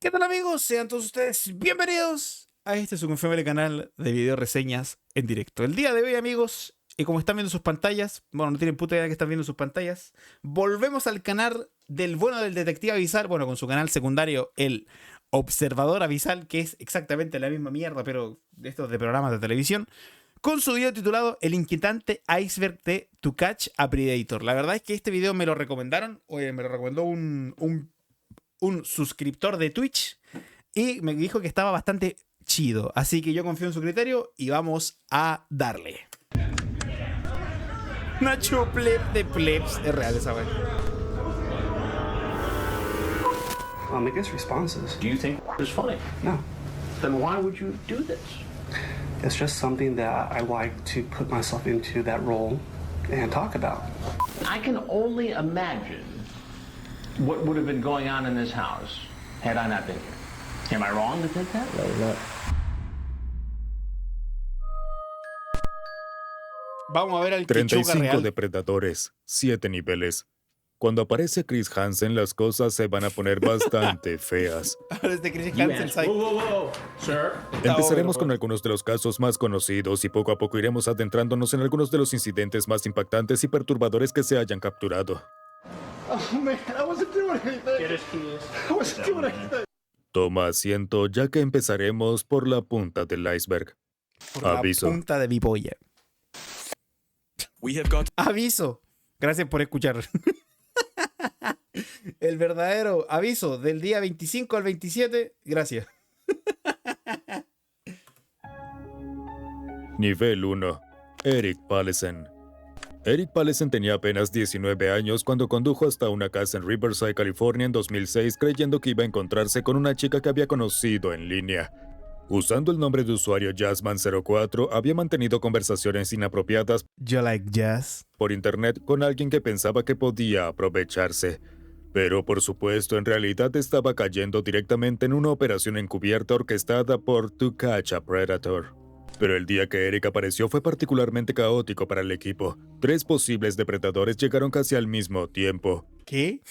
¿Qué tal, amigos? Sean todos ustedes bienvenidos a este su confiable canal de video reseñas en directo. El día de hoy, amigos, y como están viendo sus pantallas, bueno, no tienen puta idea que están viendo sus pantallas, volvemos al canal del bueno del detective Avisal, bueno, con su canal secundario, el Observador Avisal, que es exactamente la misma mierda, pero de estos de programas de televisión, con su video titulado El inquietante iceberg de To Catch a Predator. La verdad es que este video me lo recomendaron, me lo recomendó un suscriptor de Twitch y me dijo que estaba bastante chido. Así que yo confío en su criterio y vamos a darle. Nacho Pleb de Plebs. Es real esa wea. It gets responses. Do you think it's funny? No. Then why would you do this? It's just something that I like to put myself into that role and talk about. I can only imagine what would have been going on in this house had I not been here. Am I wrong to think that? No, you're not. Vamos a ver al Kichuga 35 real. depredadores, 7 niveles. Cuando aparece Chris Hansen, las cosas se van a poner bastante feas. Ahora es de Chris You Hansen. asked, whoa, sir. Empezaremos con bueno. algunos de los casos más conocidos y poco a poco iremos adentrándonos en algunos de los incidentes más impactantes y perturbadores que se hayan capturado. Oh man, I wasn't doing anything. Get his keys. I wasn't doing anything. Toma asiento, ya que empezaremos por la punta del iceberg. Por la Aviso. punta de mi polla. Aviso. Gracias por escuchar. El verdadero aviso del día 25 al 27. Gracias. Nivel 1. Eric Pallesen. Eric Pallesen tenía apenas 19 años cuando condujo hasta una casa en Riverside, California en 2006 creyendo que iba a encontrarse con una chica que había conocido en línea. Usando el nombre de usuario Jazzman04, había mantenido conversaciones inapropiadas Yo like jazz. por internet con alguien que pensaba que podía aprovecharse. Pero por supuesto, en realidad estaba cayendo directamente en una operación encubierta orquestada por To Catch a Predator. Pero el día que Eric apareció fue particularmente caótico para el equipo. 3 posibles depredadores llegaron casi al mismo tiempo. ¿Qué?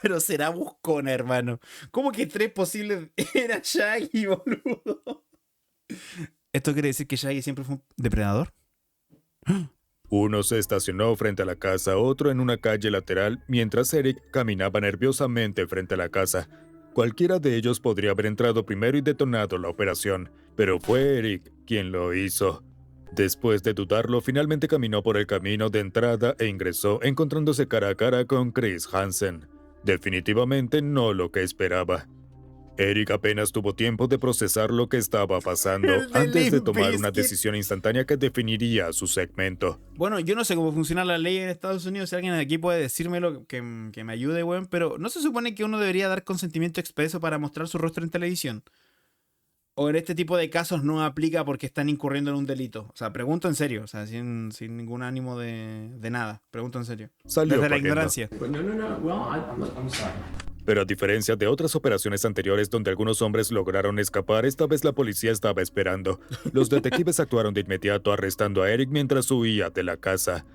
Pero será buscona, hermano. ¿Cómo que 3 posibles era Shaggy, boludo? ¿Esto quiere decir que Shaggy siempre fue un depredador? Uno se estacionó frente a la casa, otro en una calle lateral, mientras Eric caminaba nerviosamente frente a la casa. Cualquiera de ellos podría haber entrado primero y detonado la operación, pero fue Eric quien lo hizo. Después de dudarlo, finalmente caminó por el camino de entrada e ingresó, encontrándose cara a cara con Chris Hansen. Definitivamente no lo que esperaba. Eric apenas tuvo tiempo de procesar lo que estaba pasando El de antes de Limp tomar una Bizkit. decisión instantánea que definiría su segmento. Bueno, yo no sé cómo funciona la ley en Estados Unidos. Si alguien de aquí puede decírmelo, que me ayude, weón. Pero ¿no se supone que uno debería dar consentimiento expreso para mostrar su rostro en televisión? ¿O en este tipo de casos no aplica porque están incurriendo en un delito? O sea, pregunto en serio. O sea, sin ningún ánimo de nada. Pregunto en serio. Salió Desde la corriendo. ignorancia. But no. Well, I'm sorry. Pero a diferencia de otras operaciones anteriores donde algunos hombres lograron escapar, esta vez la policía estaba esperando. Los detectives actuaron de inmediato arrestando a Eric mientras huía de la casa.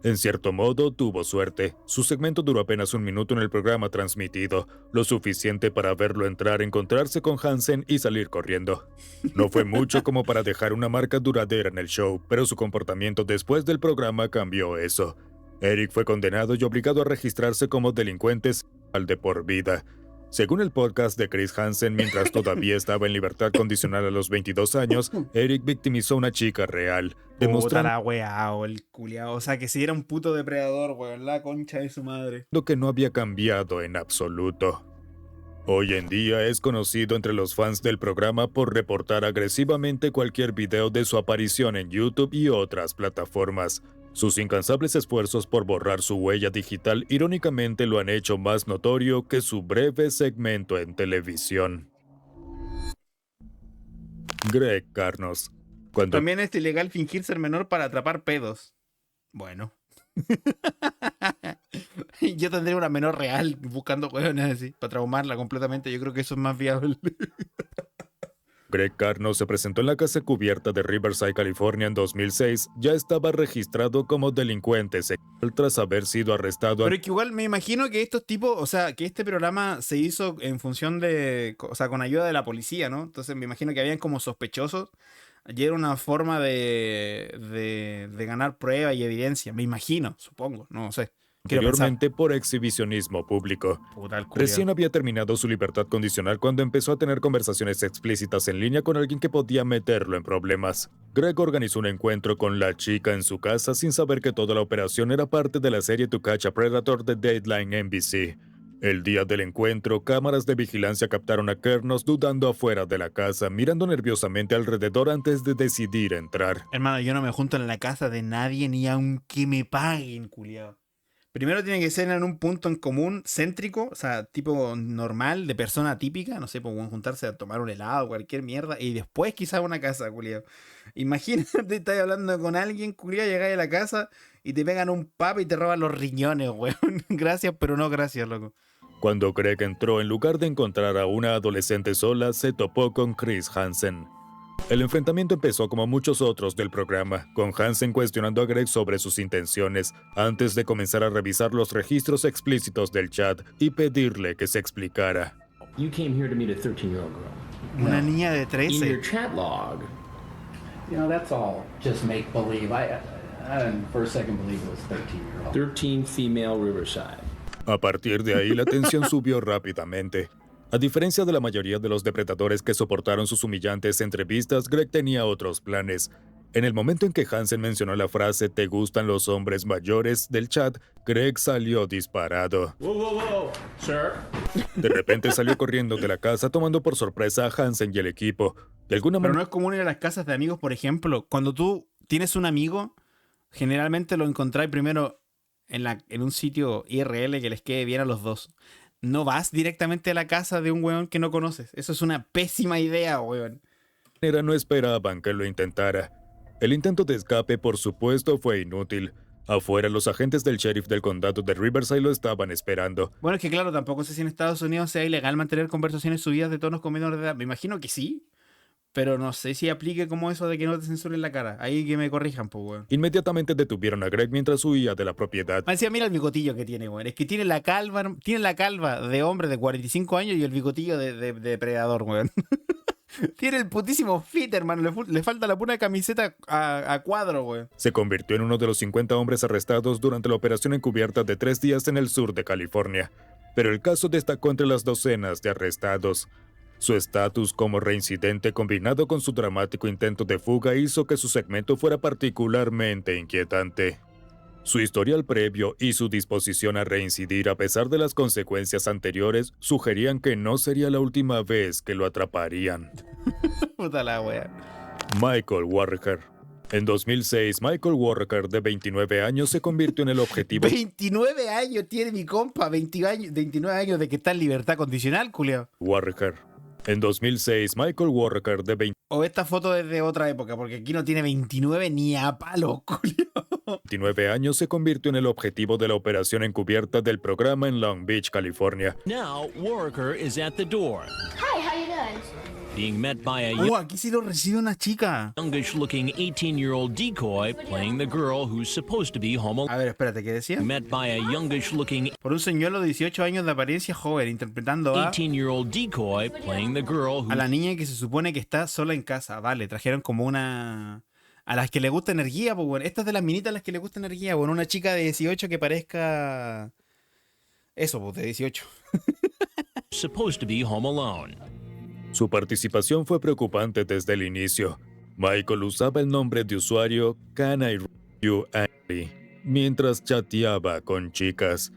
En cierto modo, tuvo suerte. Su segmento duró apenas 1 minuto en el programa transmitido, lo suficiente para verlo entrar, encontrarse con Hansen y salir corriendo. No fue mucho como para dejar una marca duradera en el show, pero su comportamiento después del programa cambió eso. Eric fue condenado y obligado a registrarse como delincuente al de por vida. Según el podcast de Chris Hansen, mientras todavía estaba en libertad condicional a los 22 años, Eric victimizó a una chica real, Puta demostrando la weá o el culiao. O sea, que si era un puto depredador, weón. La concha de su madre. que no había cambiado en absoluto. Hoy en día es conocido entre los fans del programa por reportar agresivamente cualquier video de su aparición en YouTube y otras plataformas. Sus incansables esfuerzos por borrar su huella digital irónicamente lo han hecho más notorio que su breve segmento en televisión. Greg Carnos. Cuando También es ilegal fingir ser menor para atrapar pedos. Bueno. Yo tendría una menor real buscando hueones así, para traumarla completamente. Yo creo que eso es más viable. Greg Carno se presentó en la casa cubierta de Riverside, California en 2006. Ya estaba registrado como delincuente sexual tras haber sido arrestado. Pero es que igual me imagino que estos tipos, o sea, que este programa se hizo en función de, o sea, con ayuda de la policía, ¿no? Entonces me imagino que habían como sospechosos y era una forma de ganar prueba y evidencia, me imagino, supongo, no sé. Quiero pensar. Anteriormente por exhibicionismo público. Puta, el culiao. Recién había terminado su libertad condicional cuando empezó a tener conversaciones explícitas en línea con alguien que podía meterlo en problemas. Greg organizó un encuentro con la chica en su casa sin saber que toda la operación era parte de la serie To Catch a Predator de Dateline NBC. El día del encuentro, cámaras de vigilancia captaron a Kernos dudando afuera de la casa, mirando nerviosamente alrededor antes de decidir entrar. Hermano, yo no me junto en la casa de nadie ni aunque me paguen, culiao. Primero tiene que ser en un punto en común, céntrico, o sea, tipo normal, de persona típica, no sé, pues juntarse a tomar un helado, cualquier mierda, y después quizás una casa, culiao. Imagínate, estás hablando con alguien, culiao, llegáis a la casa y te pegan un pap y te roban los riñones, weón. Gracias, pero no gracias, loco. Cuando Greg entró, en lugar de encontrar a una adolescente sola, se topó con Chris Hansen. El enfrentamiento empezó como muchos otros del programa, con Hansen cuestionando a Greg sobre sus intenciones, antes de comenzar a revisar los registros explícitos del chat y pedirle que se explicara. You came here to meet a 13-year-old girl. Una niña de In your 13. chat log, You know, that's all just make believe. I didn't for a second believe it was 13-year-old. 13 female Riverside. A partir de ahí, la tensión subió rápidamente. A diferencia de la mayoría de los depredadores que soportaron sus humillantes entrevistas, Greg tenía otros planes. En el momento en que Hansen mencionó la frase «¿Te gustan los hombres mayores?» del chat, Greg salió disparado. Whoa, sir. De repente salió corriendo de la casa, tomando por sorpresa a Hansen y el equipo. De alguna Pero no manera, es común ir a las casas de amigos, por ejemplo. Cuando tú tienes un amigo, generalmente lo encontráis primero en un sitio IRL que les quede bien a los dos. No vas directamente a la casa de un weón que no conoces. Eso es una pésima idea, weón. no esperaban que lo intentara. El intento de escape, por supuesto, fue inútil. Afuera, los agentes del sheriff del condado de Riverside lo estaban esperando. Bueno, es que claro, tampoco sé si en Estados Unidos sea ilegal mantener conversaciones subidas de tonos con menores de edad. Me imagino que sí, pero no sé si aplique como eso de que no te censuren la cara. Ahí que me corrijan, pues, weón. Inmediatamente detuvieron a Greg mientras huía de la propiedad. Me decía, mira el bigotillo que tiene, weón. Es que tiene la calva de hombre de 45 años y el bigotillo de depredador, weón. Tiene el putísimo fit, hermano. Le falta la pura camiseta a cuadro, weón. Se convirtió en uno de los 50 hombres arrestados durante la operación encubierta de 3 días en el sur de California. Pero el caso destacó entre las docenas de arrestados. Su estatus como reincidente combinado con su dramático intento de fuga hizo que su segmento fuera particularmente inquietante. Su historial previo y su disposición a reincidir a pesar de las consecuencias anteriores sugerían que no sería la última vez que lo atraparían. Puta la wea. Michael Walker. En 2006, Michael Walker, de 29 años, se convirtió en el objetivo 29 años tiene mi compa. 29 años de que está en libertad condicional, culeo. Walker. En 2006, Michael Walker, de O esta foto es de otra época, porque aquí no tiene 29 ni a palo, culeo. 29 años, se convirtió en el objetivo de la operación encubierta del programa en Long Beach, California. Now, Worker is at the door, Hi, how you doing? being met by a Oh, aquí sí lo recibe una chica. youngish-looking 18-year-old decoy playing the girl who's supposed to be home A ver, espérate, ¿qué decía? met by a youngish-looking Por un señuelo de 18 años de apariencia joven, interpretando a 18-year-old decoy playing the girl who la niña que se supone que está sola en casa. Vale, trajeron como una... A las que le gusta energía, pues bueno. Esta es de las minitas a las que le gusta energía, bueno. Una chica de 18 que parezca... Eso, pues, de 18. supposed to be home alone. Su participación fue preocupante desde el inicio. Michael usaba el nombre de usuario Can I You Angry mientras chateaba con chicas.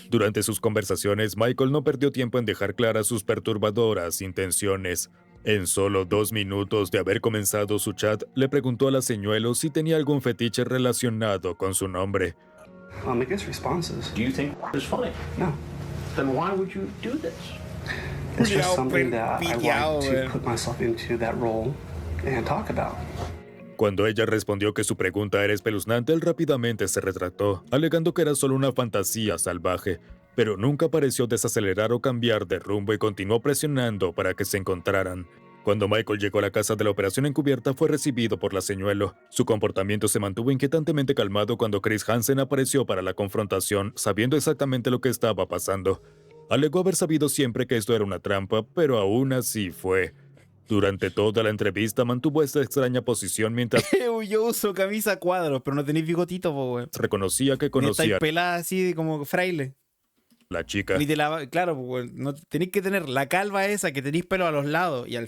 Durante sus conversaciones, Michael no perdió tiempo en dejar claras sus perturbadoras intenciones. En solo 2 minutos de haber comenzado su chat, le preguntó a la señuelo si tenía algún fetiche relacionado con su nombre. It gets responses. Do you think it's funny? No. Then why would you do this? It's just Culiao something that I pillao, like man. to put myself into that role and talk about. Cuando ella respondió que su pregunta era espeluznante, él rápidamente se retractó, alegando que era solo una fantasía salvaje, pero nunca pareció desacelerar o cambiar de rumbo y continuó presionando para que se encontraran. Cuando Michael llegó a la casa de la operación encubierta, fue recibido por la señuelo. Su comportamiento se mantuvo inquietantemente calmado cuando Chris Hansen apareció para la confrontación, sabiendo exactamente lo que estaba pasando. Alegó haber sabido siempre que esto era una trampa, pero aún así fue. Durante toda la entrevista mantuvo esta extraña posición mientras Yo uso camisa a cuadros, pero no tenéis bigotito, po, weón. reconocía que Ni conocía estáis a pelada así como fraile. la chica. Ni te claro, po, weón. No, tenéis que tener la calva esa, que tenéis pelo a los lados, y al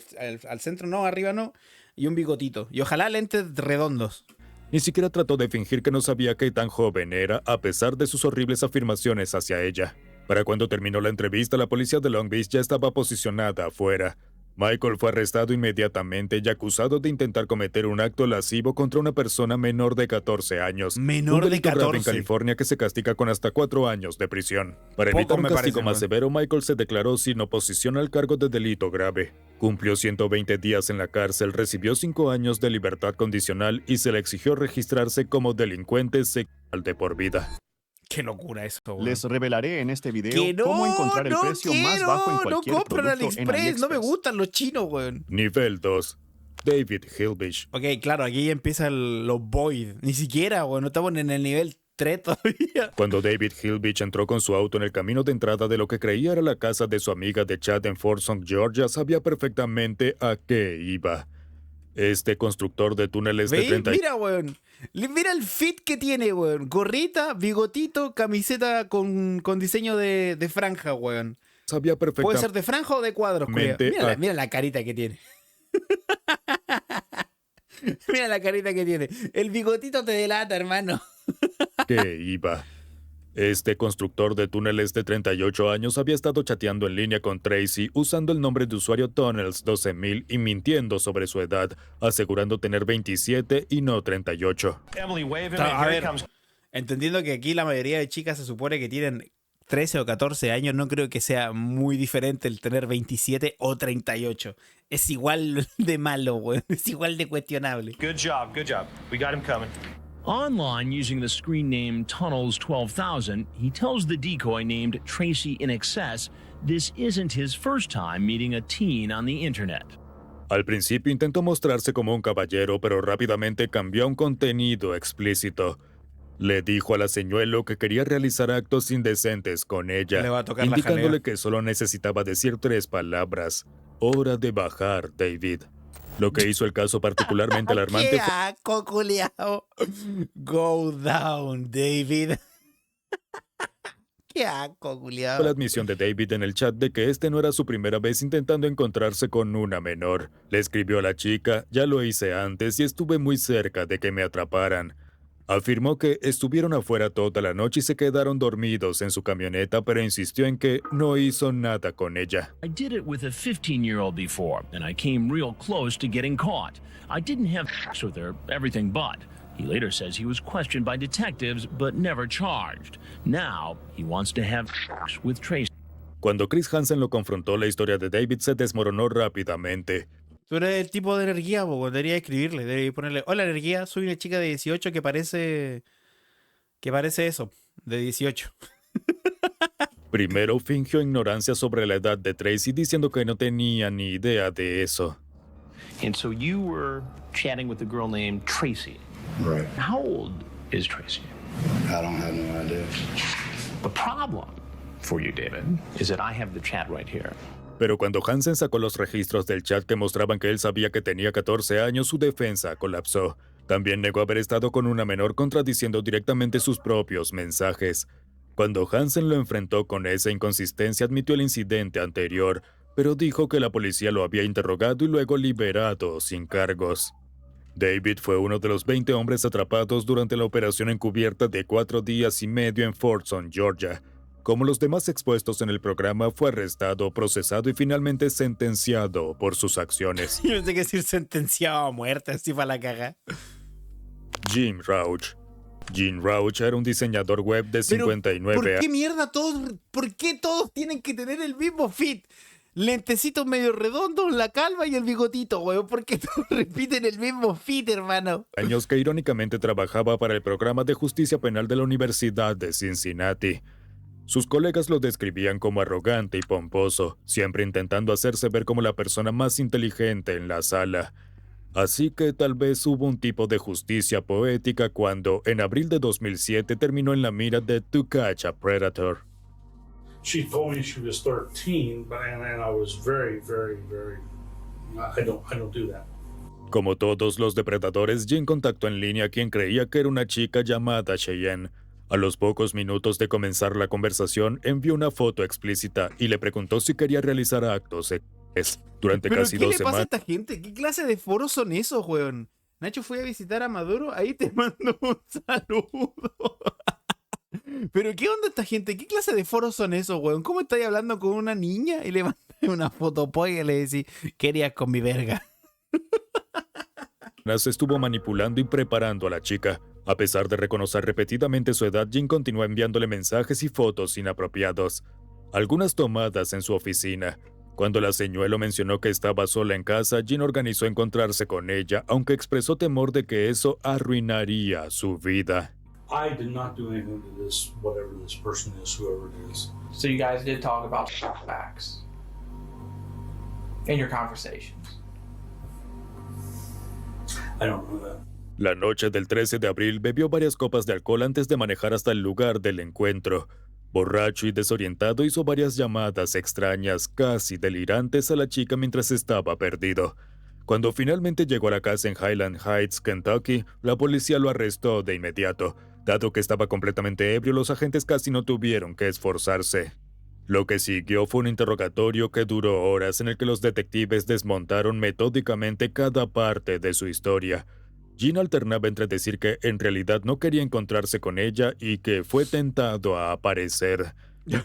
centro no, arriba no, y un bigotito. Y ojalá lentes redondos. Ni siquiera trató de fingir que no sabía qué tan joven era, a pesar de sus horribles afirmaciones hacia ella. Para cuando terminó la entrevista, la policía de Long Beach ya estaba posicionada afuera. Michael fue arrestado inmediatamente y acusado de intentar cometer un acto lascivo contra una persona menor de 14 años. Menor un de delito grave 14. en California que se castiga con hasta 4 años de prisión. Para Poco evitar un me castigo parece, más ¿no? severo, Michael se declaró sin oposición al cargo de delito grave. Cumplió 120 días en la cárcel, recibió 5 años de libertad condicional y se le exigió registrarse como delincuente sexual de por vida. Qué locura eso, weón. Les revelaré en este video Que no, cómo encontrar el no precio quiero, más bajo en no cualquier compro en producto en AliExpress, no me AliExpress. gustan los chinos, weón. Nivel 2. David Hilbish. Ok, claro, aquí ya empiezan los Void. Ni siquiera, weón, no estamos en el nivel 3 todavía. Cuando David Hilbich entró con su auto en el camino de entrada de lo que creía era la casa de su amiga de Chad en Folsom, Georgia, sabía perfectamente a qué iba. Este constructor de túneles de ¿Veis? 30 Mira, weón. Mira el fit que tiene, weón. Gorrita, bigotito, camiseta con diseño de franja, weón. sabía Puede perfectamente ser de franja o de cuadros, culiao. Mira la carita que tiene. Mira la carita que tiene. El bigotito te delata, hermano. a qué iba. Este constructor de túneles de 38 años había estado chateando en línea con Tracy usando el nombre de usuario Tunnels 12000 y mintiendo sobre su edad, asegurando tener 27 y no 38. A ver, entendiendo que aquí la mayoría de chicas se supone que tienen 13 o 14 años, no creo que sea muy diferente el tener 27 o 38. Es igual de malo, güey. Es igual de cuestionable. Good job, good job. We got him coming. Online, using the screen name Tunnels 12,000, he tells the decoy named Tracy in Excess this isn't his first time meeting a teen on the internet. Al principio intentó mostrarse como un caballero, pero rápidamente cambió a un contenido explícito. Le dijo a la señuelo que quería realizar actos indecentes con ella, Le va a tocar la indicándole jalea. que solo necesitaba decir 3 palabras. Hora de bajar, David. Lo que hizo el caso particularmente alarmante ¡Qué fue asco, culiao! Go down, David. ¡Qué asco, la culiao! admisión de David en el chat de que este no era su primera vez intentando encontrarse con una menor. Le escribió a la chica, ya lo hice antes y estuve muy cerca de que me atraparan. Afirmó que estuvieron afuera toda la noche y se quedaron dormidos en su camioneta, pero insistió en que no hizo nada con ella. I did it with a 15-year-old before, and I came real close to getting caught. I didn't have sex with her, everything but. He later says he was questioned by detectives, but never charged. Now, he wants to have sex with Tracy. Cuando Chris Hansen lo confrontó, la historia de David se desmoronó rápidamente. Tú eres el tipo de energía, po, debería escribirle, debería ponerle: hola, energía, soy una chica de 18 que parece eso, de 18. Primero fingió ignorancia sobre la edad de Tracy, diciendo que no tenía ni idea de eso. And so you were chatting with a girl named Tracy. Right. How old is Tracy? I don't have no idea. The problem for you, David, is that I have the chat right here. Pero cuando Hansen sacó los registros del chat que mostraban que él sabía que tenía 14 años, su defensa colapsó. También negó haber estado con una menor, contradiciendo directamente sus propios mensajes. Cuando Hansen lo enfrentó con esa inconsistencia, admitió el incidente anterior, pero dijo que la policía lo había interrogado y luego liberado sin cargos. David fue uno de los 20 hombres atrapados durante la operación encubierta de 4 días y medio en Folsom, Georgia. Como los demás expuestos en el programa, fue arrestado, procesado y finalmente sentenciado por sus acciones. Yo pensé que decir sentenciado a muerte, así para la caga. Jim Rauch. Jim Rauch era un diseñador web de 59 ¿Por años. qué mierda por qué todos tienen que tener el mismo fit? Lentecitos medio redondos, la calva y el bigotito, weón. ¿Por qué todos repiten el mismo fit, hermano? Años que irónicamente trabajaba para el programa de justicia penal de la Universidad de Cincinnati. Sus colegas lo describían como arrogante y pomposo, siempre intentando hacerse ver como la persona más inteligente en la sala. Así que tal vez hubo un tipo de justicia poética cuando, en abril de 2007, terminó en la mira de To Catch a Predator. She told me she was 13, and I was very, very, very. I don't do that. Como todos los depredadores, Jin contactó en línea a quien creía que era una chica llamada Cheyenne. A los pocos minutos de comenzar la conversación, envió una foto explícita y le preguntó si quería realizar actos sexuales. Durante ¿Pero casi qué 2 le pasa a semanas. esta gente? ¿Qué clase de foros son esos, weón? Nacho fue a visitar a Maduro, ahí te mando un saludo. ¿Pero qué onda esta gente? ¿Qué clase de foros son esos, weón? ¿Cómo estáis hablando con una niña y le mandas una foto y le decís, querías con mi verga? Se estuvo manipulando y preparando a la chica. A pesar de reconocer repetidamente su edad, Jin continuó enviándole mensajes y fotos inapropiados. Algunas tomadas en su oficina. Cuando la señuelo mencionó que estaba sola en casa, Jin organizó encontrarse con ella, aunque expresó temor de que eso arruinaría su vida. I did not do anything to this, whatever this person is, whoever it is. So you guys did talk about facts in your conversations. I don't know that. La noche del 13 de abril bebió varias copas de alcohol antes de manejar hasta el lugar del encuentro. Borracho y desorientado, hizo varias llamadas extrañas, casi delirantes a la chica mientras estaba perdido. Cuando finalmente llegó a la casa en Highland Heights, Kentucky, la policía lo arrestó de inmediato. Dado que estaba completamente ebrio, los agentes casi no tuvieron que esforzarse. Lo que siguió fue un interrogatorio que duró horas en el que los detectives desmontaron metódicamente cada parte de su historia. Jin alternaba entre decir que en realidad no quería encontrarse con ella y que fue tentado a aparecer.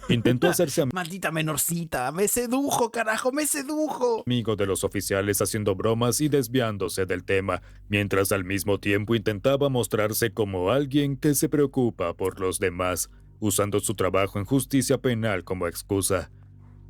Intentó hacerse Maldita menorcita, me sedujo, carajo, me sedujo. amigo de los oficiales haciendo bromas y desviándose del tema, mientras al mismo tiempo intentaba mostrarse como alguien que se preocupa por los demás, usando su trabajo en justicia penal como excusa.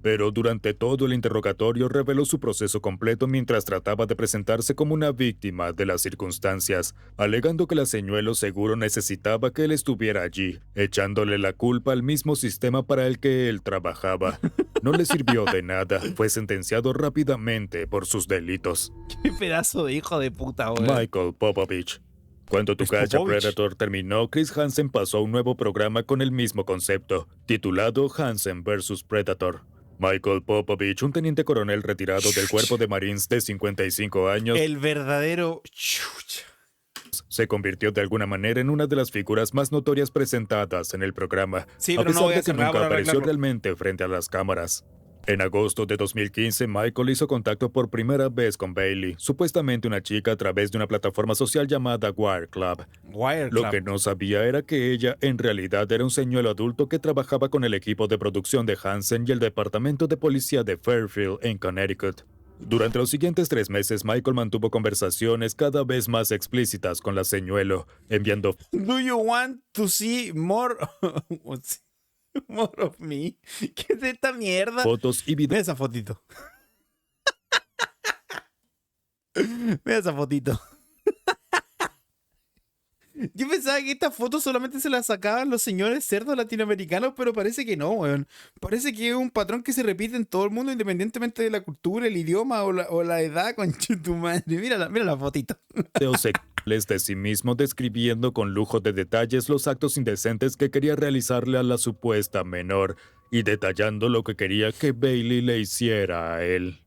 Pero durante todo el interrogatorio reveló su proceso completo mientras trataba de presentarse como una víctima de las circunstancias, alegando que la señuelo seguro necesitaba que él estuviera allí, echándole la culpa al mismo sistema para el que él trabajaba. No le sirvió de nada, fue sentenciado rápidamente por sus delitos. Qué pedazo de hijo de puta, weón. Michael Popovich. Cuando To Catch a Predator terminó, Chris Hansen pasó a un nuevo programa con el mismo concepto, titulado Hansen vs. Predator. Michael Popovich, un teniente coronel retirado del Cuerpo de Marines de 55 años, El verdadero... se convirtió de alguna manera en una de las figuras más notorias presentadas en el programa, Sí, a pero no pesar voy a de que hacer nada nunca para apareció arreglarlo. realmente frente a las cámaras. En agosto de 2015, Michael hizo contacto por primera vez con Bailey, supuestamente una chica a través de una plataforma social llamada Wire Club. Lo que no sabía era que ella en realidad era un señuelo adulto que trabajaba con el equipo de producción de Hansen y el departamento de policía de Fairfield en Connecticut. Durante los siguientes 3 meses, Michael mantuvo conversaciones cada vez más explícitas con la señuelo, enviando Do you want to see more... more of me? ¿Qué es esta mierda? fotos y videos Mira esa fotito. Mira esa fotito. Yo pensaba que estas fotos solamente se las sacaban los señores cerdos latinoamericanos, pero parece que no, weón. Parece que es un patrón que se repite en todo el mundo, independientemente de la cultura, el idioma o la edad, concha tu madre. Mira la fotito. sexuales de sí mismo, describiendo con lujo de detalles los actos indecentes que quería realizarle a la supuesta menor y detallando lo que quería que Bailey le hiciera a él.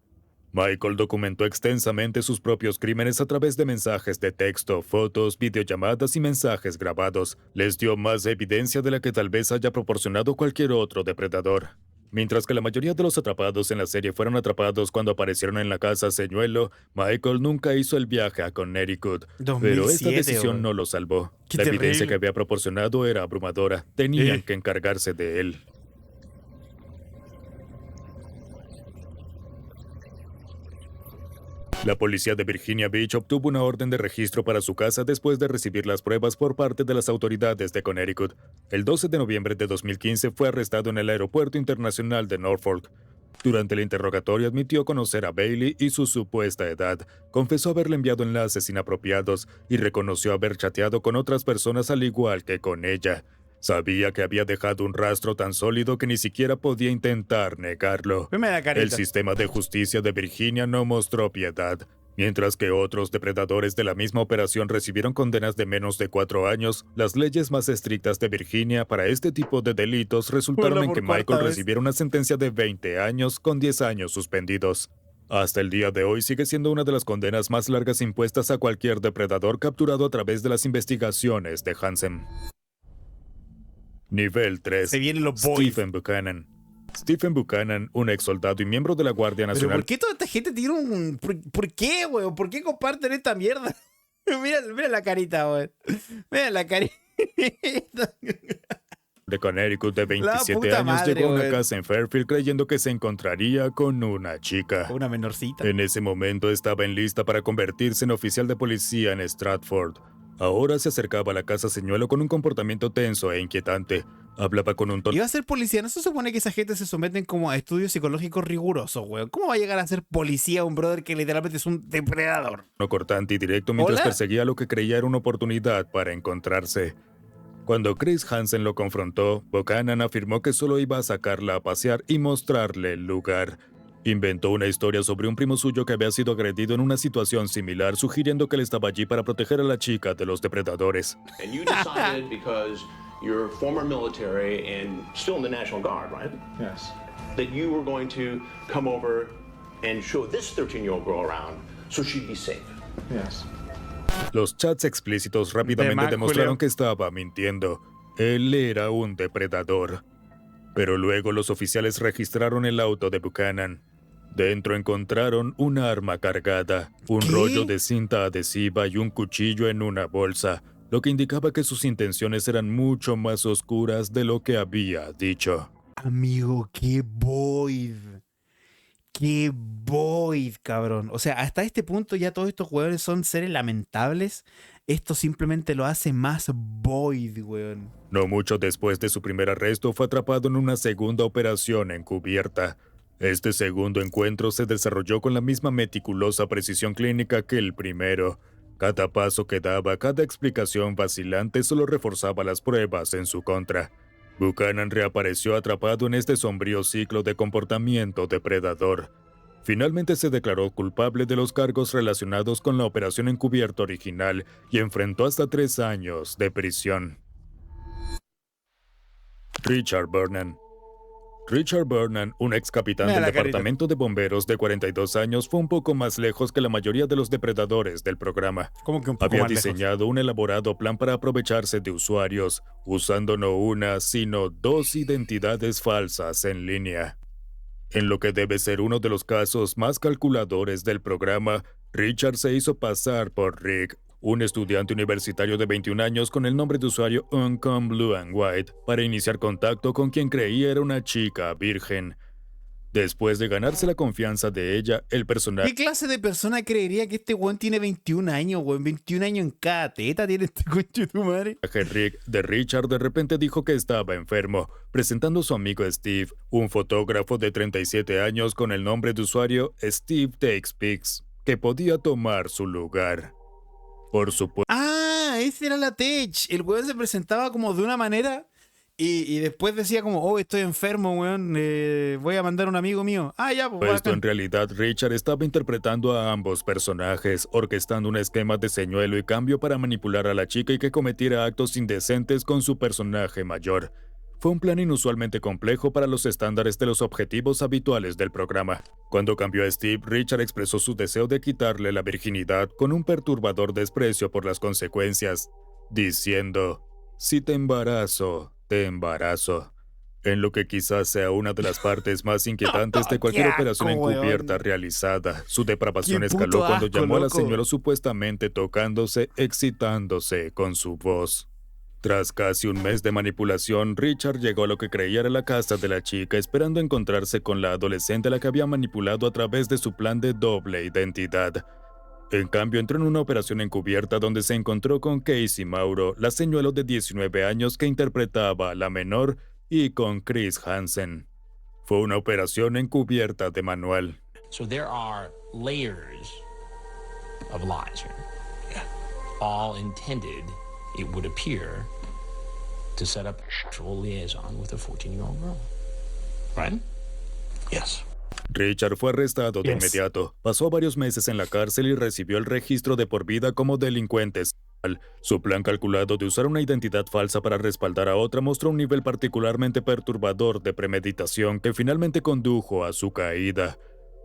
Michael documentó extensamente sus propios crímenes a través de mensajes de texto, fotos, videollamadas y mensajes grabados. Les dio más evidencia de la que tal vez haya proporcionado cualquier otro depredador. Mientras que la mayoría de los atrapados en la serie fueron atrapados cuando aparecieron en la casa señuelo, Michael nunca hizo el viaje a Connecticut, pero esta 2007, decisión weón. no lo salvó. Qué La evidencia terrible. que había proporcionado era abrumadora. Tenían que encargarse de él. La policía de Virginia Beach obtuvo una orden de registro para su casa después de recibir las pruebas por parte de las autoridades de Connecticut. El 12 de noviembre de 2015 fue arrestado en el Aeropuerto Internacional de Norfolk. Durante el interrogatorio admitió conocer a Bailey y su supuesta edad, confesó haberle enviado enlaces inapropiados y reconoció haber chateado con otras personas al igual que con ella. Sabía que había dejado un rastro tan sólido que ni siquiera podía intentar negarlo. Veme la carita. El sistema de justicia de Virginia no mostró piedad. Mientras que otros depredadores de la misma operación recibieron condenas de menos de 4 años, las leyes más estrictas de Virginia para este tipo de delitos resultaron en que Michael recibiera una sentencia de 20 años con 10 años suspendidos. Hasta el día de hoy sigue siendo una de las condenas más largas impuestas a cualquier depredador capturado a través de las investigaciones de Hansen. Nivel 3. Se vienen los boys. Stephen Buchanan. Stephen Buchanan, un ex soldado y miembro de la Guardia ¿Pero Nacional. por qué toda esta gente tiene un... ¿Por qué, weón? ¿Por qué comparten esta mierda? Mira la carita, weón. Mira la carita. De Connecticut, de 27 puta años, madre, llegó a una weón. casa en Fairfield creyendo que se encontraría con una chica. Una menorcita. En ese momento estaba en lista para convertirse en oficial de policía en Stratford. Ahora se acercaba a la casa señuelo con un comportamiento tenso e inquietante. Hablaba con un tono Iba a ser policía. ¿No se supone que esa gente se someten como a estudios psicológicos rigurosos, weón? ¿Cómo va a llegar a ser policía un brother que literalmente es un depredador? cortante y directo mientras ¿Hola? perseguía lo que creía era una oportunidad para encontrarse. Cuando Chris Hansen lo confrontó, Buchanan afirmó que solo iba a sacarla a pasear y mostrarle el lugar. Inventó una historia sobre un primo suyo que había sido agredido en una situación similar, sugiriendo que él estaba allí para proteger a la chica de los depredadores. And you decided because you're former military and still in the National Guard, right? Yes. That you were going to come over and show this 13-year-old girl around so she'd be safe. Yes. Los chats explícitos rápidamente Mark, demostraron Julio. que estaba mintiendo. Él era un depredador. Pero luego los oficiales registraron el auto de Buchanan. Dentro encontraron una arma cargada, un ¿Qué? rollo de cinta adhesiva y un cuchillo en una bolsa, lo que indicaba que sus intenciones eran mucho más oscuras de lo que había dicho. Amigo, qué void. Qué void, cabrón. O sea, hasta este punto ya todos estos jugadores son seres lamentables. Esto simplemente lo hace más void, weón. No mucho después de su primer arresto, fue atrapado en una segunda operación encubierta. Este segundo encuentro se desarrolló con la misma meticulosa precisión clínica que el primero. Cada paso que daba, cada explicación vacilante solo reforzaba las pruebas en su contra. Buchanan reapareció atrapado en este sombrío ciclo de comportamiento depredador. Finalmente se declaró culpable de los cargos relacionados con la operación encubierta original y enfrentó hasta 3 años de prisión. Richard Vernon. Richard Vernon, un ex capitán Mira del la carita. departamento de bomberos de 42 años, fue un poco más lejos que la mayoría de los depredadores del programa. ¿Cómo que un poco Había más lejos? diseñado un elaborado plan para aprovecharse de usuarios, usando no una, sino 2 identidades falsas en línea. En lo que debe ser uno de los casos más calculadores del programa, Richard se hizo pasar por Rick, un estudiante universitario de 21 años con el nombre de usuario Uncome Blue and White, para iniciar contacto con quien creía era una chica virgen. Después de ganarse la confianza de ella, el personaje ¿Qué clase de persona creería que este weón tiene 21 años, weón? 21 años en cada teta tiene este coche de tu madre. Rick de Richard de repente dijo que estaba enfermo, presentando a su amigo Steve, un fotógrafo de 37 años con el nombre de usuario Steve Takes Pics, que podía tomar su lugar. Por supuesto. Ah, ese era la Tech. El weón se presentaba como de una manera y después decía como, oh, estoy enfermo, weón, voy a mandar a un amigo mío. Ah, ya, pues. Esto en realidad Richard estaba interpretando a ambos personajes, orquestando un esquema de señuelo y cambio para manipular a la chica y que cometiera actos indecentes con su personaje mayor. Fue un plan inusualmente complejo para los estándares de los objetivos habituales del programa. Cuando cambió a Steve, Richard expresó su deseo de quitarle la virginidad con un perturbador desprecio por las consecuencias, diciendo, si te embarazo, te embarazo. En lo que quizás sea una de las partes más inquietantes de cualquier ¡Qué asco, operación encubierta weón! realizada. Su depravación ¡Qué escaló puto cuando asco, llamó a la loco! señora supuestamente tocándose, excitándose con su voz. Tras casi un mes de manipulación, Richard llegó a lo que creía era la casa de la chica, esperando encontrarse con la adolescente a la que había manipulado a través de su plan de doble identidad. En cambio, entró en una operación encubierta donde se encontró con Casey Mauro, la señuelo de 19 años que interpretaba a la menor, y con Chris Hansen. Fue una operación encubierta de manual. So there are layers of lies here. All intended, it would appear, to set up a sexual liaison with a 14-year-old girl. Right? Yes. Richard fue arrestado de inmediato, pasó varios meses en la cárcel y recibió el registro de por vida como delincuente sexual. Su plan calculado de usar una identidad falsa para respaldar a otra mostró un nivel particularmente perturbador de premeditación que finalmente condujo a su caída.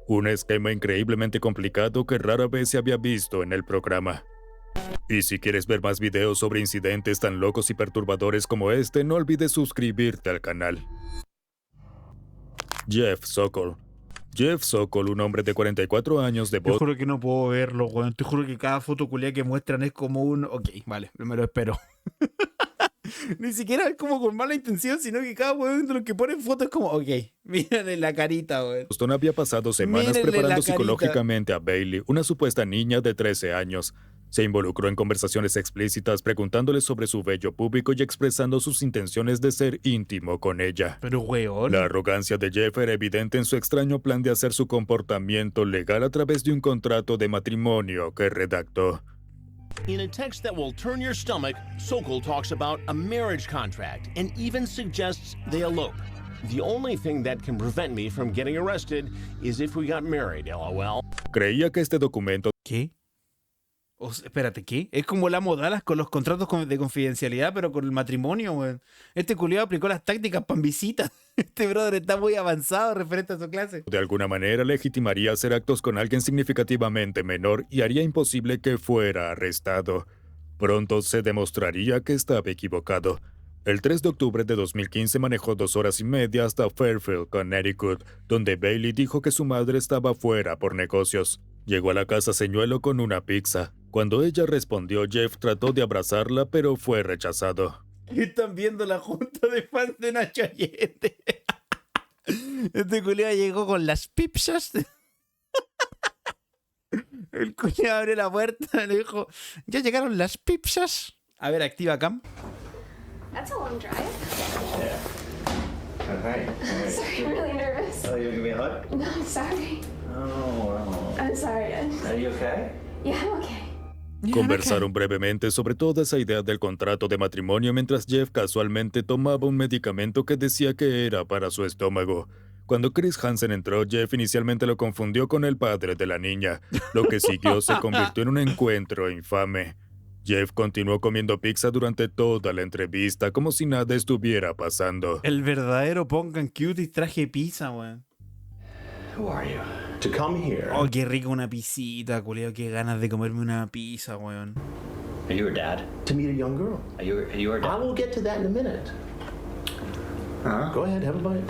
Un esquema increíblemente complicado que rara vez se había visto en el programa. Y si quieres ver más videos sobre incidentes tan locos y perturbadores como este, no olvides suscribirte al canal. Jeff Sokol. Jeff Sokol, un hombre de 44 años de Te voz. juro que no puedo verlo, weón. Te juro que cada foto culia que muestran es como un... Ok, vale, me lo espero. Ni siquiera es como con mala intención, sino que cada weón de los que ponen fotos es como... Ok, mírale la carita, weón. Boston había pasado semanas Mírenle la preparando carita. psicológicamente a Bailey, una supuesta niña de 13 años. Se involucró en conversaciones explícitas preguntándole sobre su vello público y expresando sus intenciones de ser íntimo con ella. Pero weón. La arrogancia de Jeff era evidente en su extraño plan de hacer su comportamiento legal a través de un contrato de matrimonio que redactó. In a text that will turn your stomach, Sokol talks about a marriage contract and even suggests they elope. The only thing that can prevent me from getting arrested is if we got married, LOL. Creía que este documento ¿Qué? Espérate, ¿qué? Es como la Modalas con los contratos de confidencialidad, pero con el matrimonio, weón. Este culiado aplicó las tácticas pan visita. Este brother está muy avanzado referente a su clase. de alguna manera legitimaría hacer actos con alguien significativamente menor y haría imposible que fuera arrestado. Pronto se demostraría que estaba equivocado. El 3 de octubre de 2015 manejó 2 horas y media hasta Fairfield, Connecticut, donde Bailey dijo que su madre estaba fuera por negocios. Llegó a la casa señuelo con una pizza. Cuando ella respondió, Jeff trató de abrazarla, pero fue rechazado. Están viendo la junta de fans de Nacho Allende. Este culiado llegó con las pizzas. El culiado abrió la puerta y le dijo, ya llegaron las pizzas. A ver, activa cam. That's a long drive. All right. Sorry, I'm really nervous. Oh, you gonna give me a hug? No, I'm sorry. Oh, wow. I'm sorry. Are you okay? Yeah, I'm okay. Conversaron brevemente sobre toda esa idea del contrato de matrimonio mientras Jeff casualmente tomaba un medicamento que decía que era para su estómago. Cuando Chris Hansen entró, Jeff inicialmente lo confundió con el padre de la niña. Lo que siguió se convirtió en un encuentro infame. Jeff continuó comiendo pizza durante toda la entrevista como si nada estuviera pasando. El verdadero Pongan Cutie traje pizza, weón. Who are you? To come here. Oh, qué rico una pisita, culiao. Qué ganas de comerme una pizza, weón. Are you her dad? To meet a young girl. Are you her I dad? will get to that in a minute. Go ahead, have a bite.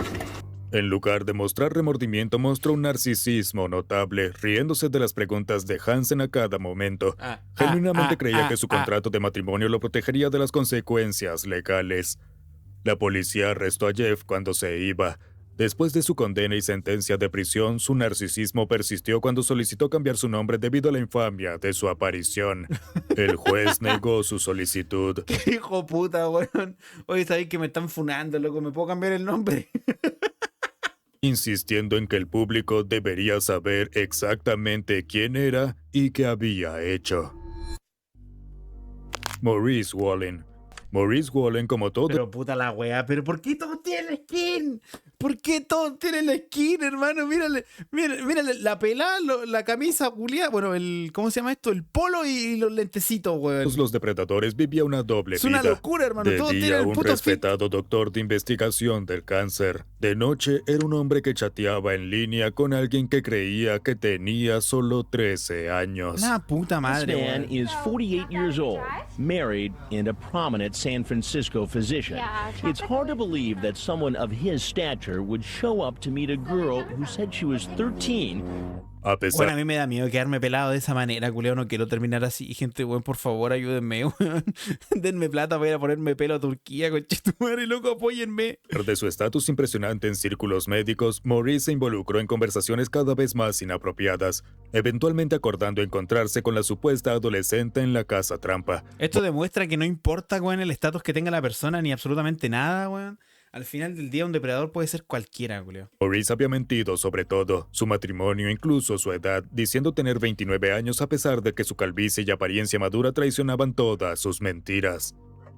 En lugar de mostrar remordimiento, mostró un narcisismo notable, riéndose de las preguntas de Hansen a cada momento. Genuinamente creía que su contrato de matrimonio lo protegería de las consecuencias legales. La policía arrestó a Jeff cuando se iba. Después de su condena y sentencia de prisión, su narcisismo persistió cuando solicitó cambiar su nombre debido a la infamia de su aparición. El juez negó su solicitud. Qué hijo puta, weón. Oye, sabéis que me están funando, loco. ¿Me puedo cambiar el nombre? Insistiendo en que el público debería saber exactamente quién era y qué había hecho. Maurice Wallen. Maurice Wallen, como todo... Pero puta la weá, pero ¿por qué todos tienen skin? ¿Por qué todos tienen la skin, hermano? Mírale, mírale la pelada, la camisa culiada, bueno, ¿cómo se llama esto? El polo y los lentecitos, weón. Los depredadores vivía una doble Es vida. una locura, hermano. De Todos día, tienen el un puto respetado doctor de investigación del cáncer. De noche, era un hombre que chateaba en línea con alguien que creía que tenía solo 13 años. Una puta This madre, man weón. is 48 years old, married, and a prominent San Francisco physician. It's hard to believe that someone of his stature would show up to meet a girl who said she was 13. A pesar Bueno, a mí me da miedo quedarme pelado de esa manera, culeo. No quiero terminar así. Gente, weón, por favor, ayúdenme, weón. Denme plata para ir a ponerme pelo a Turquía, conchetumare, loco, apóyenme. de su estatus impresionante en círculos médicos, Maurice se involucró en conversaciones cada vez más inapropiadas, eventualmente acordando encontrarse con la supuesta adolescente en la casa trampa. Esto demuestra que no importa, weón, el estatus que tenga la persona ni absolutamente nada, weón. Al final del día un depredador puede ser cualquiera, culeo. Maurice había mentido sobre todo, su matrimonio, incluso su edad, diciendo tener 29 años a pesar de que su calvicie y apariencia madura traicionaban todas sus mentiras.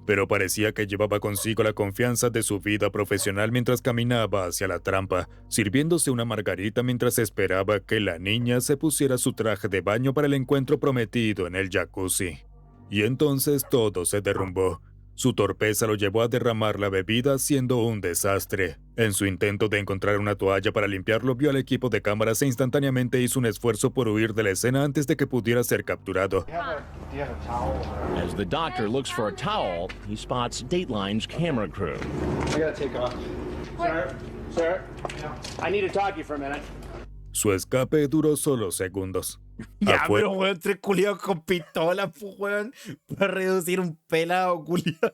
pero parecía que llevaba consigo la confianza de su vida profesional mientras caminaba hacia la trampa, sirviéndose una margarita mientras esperaba que la niña se pusiera su traje de baño para el encuentro prometido en el jacuzzi. Y entonces todo se derrumbó. Su torpeza lo llevó a derramar la bebida, siendo un desastre. En su intento de encontrar una toalla para limpiarlo, vio al equipo de cámaras e instantáneamente hizo un esfuerzo por huir de la escena antes de que pudiera ser capturado. As the doctor looks for a towel, he spots Dateline's camera crew. I gotta take off. Sir, I need to talk to you for a minute. Su escape duró solo segundos. Ya, Afuera- pero weón, 3 culiados con pistola, pues, weón, para reducir un pelado culiado.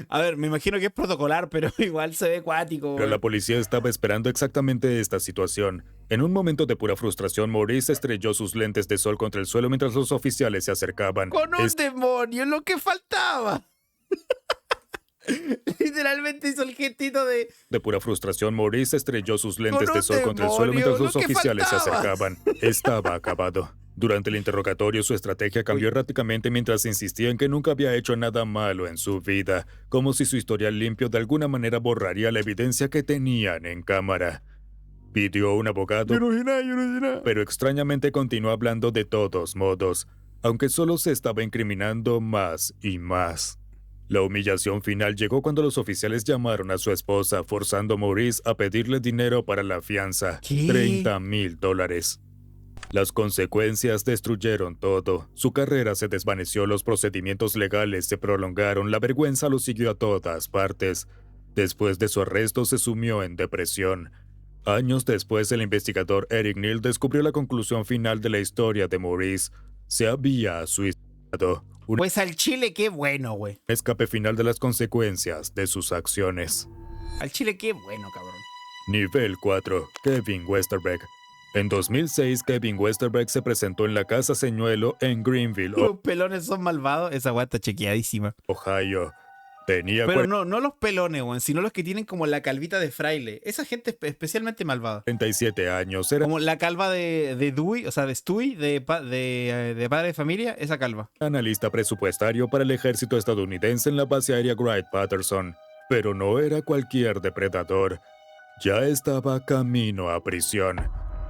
A ver, me imagino que es protocolar, pero igual se ve cuático. Pero la weón. policía estaba esperando exactamente esta situación. En un momento de pura frustración, Maurice estrelló sus lentes de sol contra el suelo mientras los oficiales se acercaban. Con un demonio, lo que faltaba. Literalmente hizo el gestito de... De pura frustración, Maurice estrelló sus lentes Con de un sol contra el suelo demonio, mientras los lo que oficiales se faltaba. acercaban. Estaba acabado. Durante el interrogatorio, su estrategia cambió erráticamente mientras insistía en que nunca había hecho nada malo en su vida, como si su historial limpio de alguna manera borraría la evidencia que tenían en cámara. Pidió un abogado, Yo no sé nada. pero extrañamente continuó hablando de todos modos, aunque solo se estaba incriminando más y más. La humillación final llegó cuando los oficiales llamaron a su esposa, forzando a Maurice a pedirle dinero para la fianza, ¿Qué? $30,000. Las consecuencias destruyeron todo. Su carrera se desvaneció, los procedimientos legales se prolongaron, la vergüenza lo siguió a todas partes. Después de su arresto se sumió en depresión. Años después, el investigador Eric Neal descubrió la conclusión final de la historia de Maurice. Se había suicidado. Un Pues al Chile, qué bueno, güey. escape final de las consecuencias de sus acciones. Al Chile, qué bueno, cabrón. Nivel 4. Kevin Westerbeck. En 2006, Kevin Westerbeck se presentó en la Casa Señuelo en Greenville, Los pelones son malvados. Esa weá está chequeadísima. Ohio. Tenía Pero no los pelones, weón, sino los que tienen como la calvita de fraile. Esa gente es especialmente malvada. 47 años. Era Como la calva de Dewey, o sea, de Stewie, de padre de familia, esa calva. analista presupuestario para el ejército estadounidense en la base aérea Wright-Patterson. Pero no era cualquier depredador. Ya estaba camino a prisión.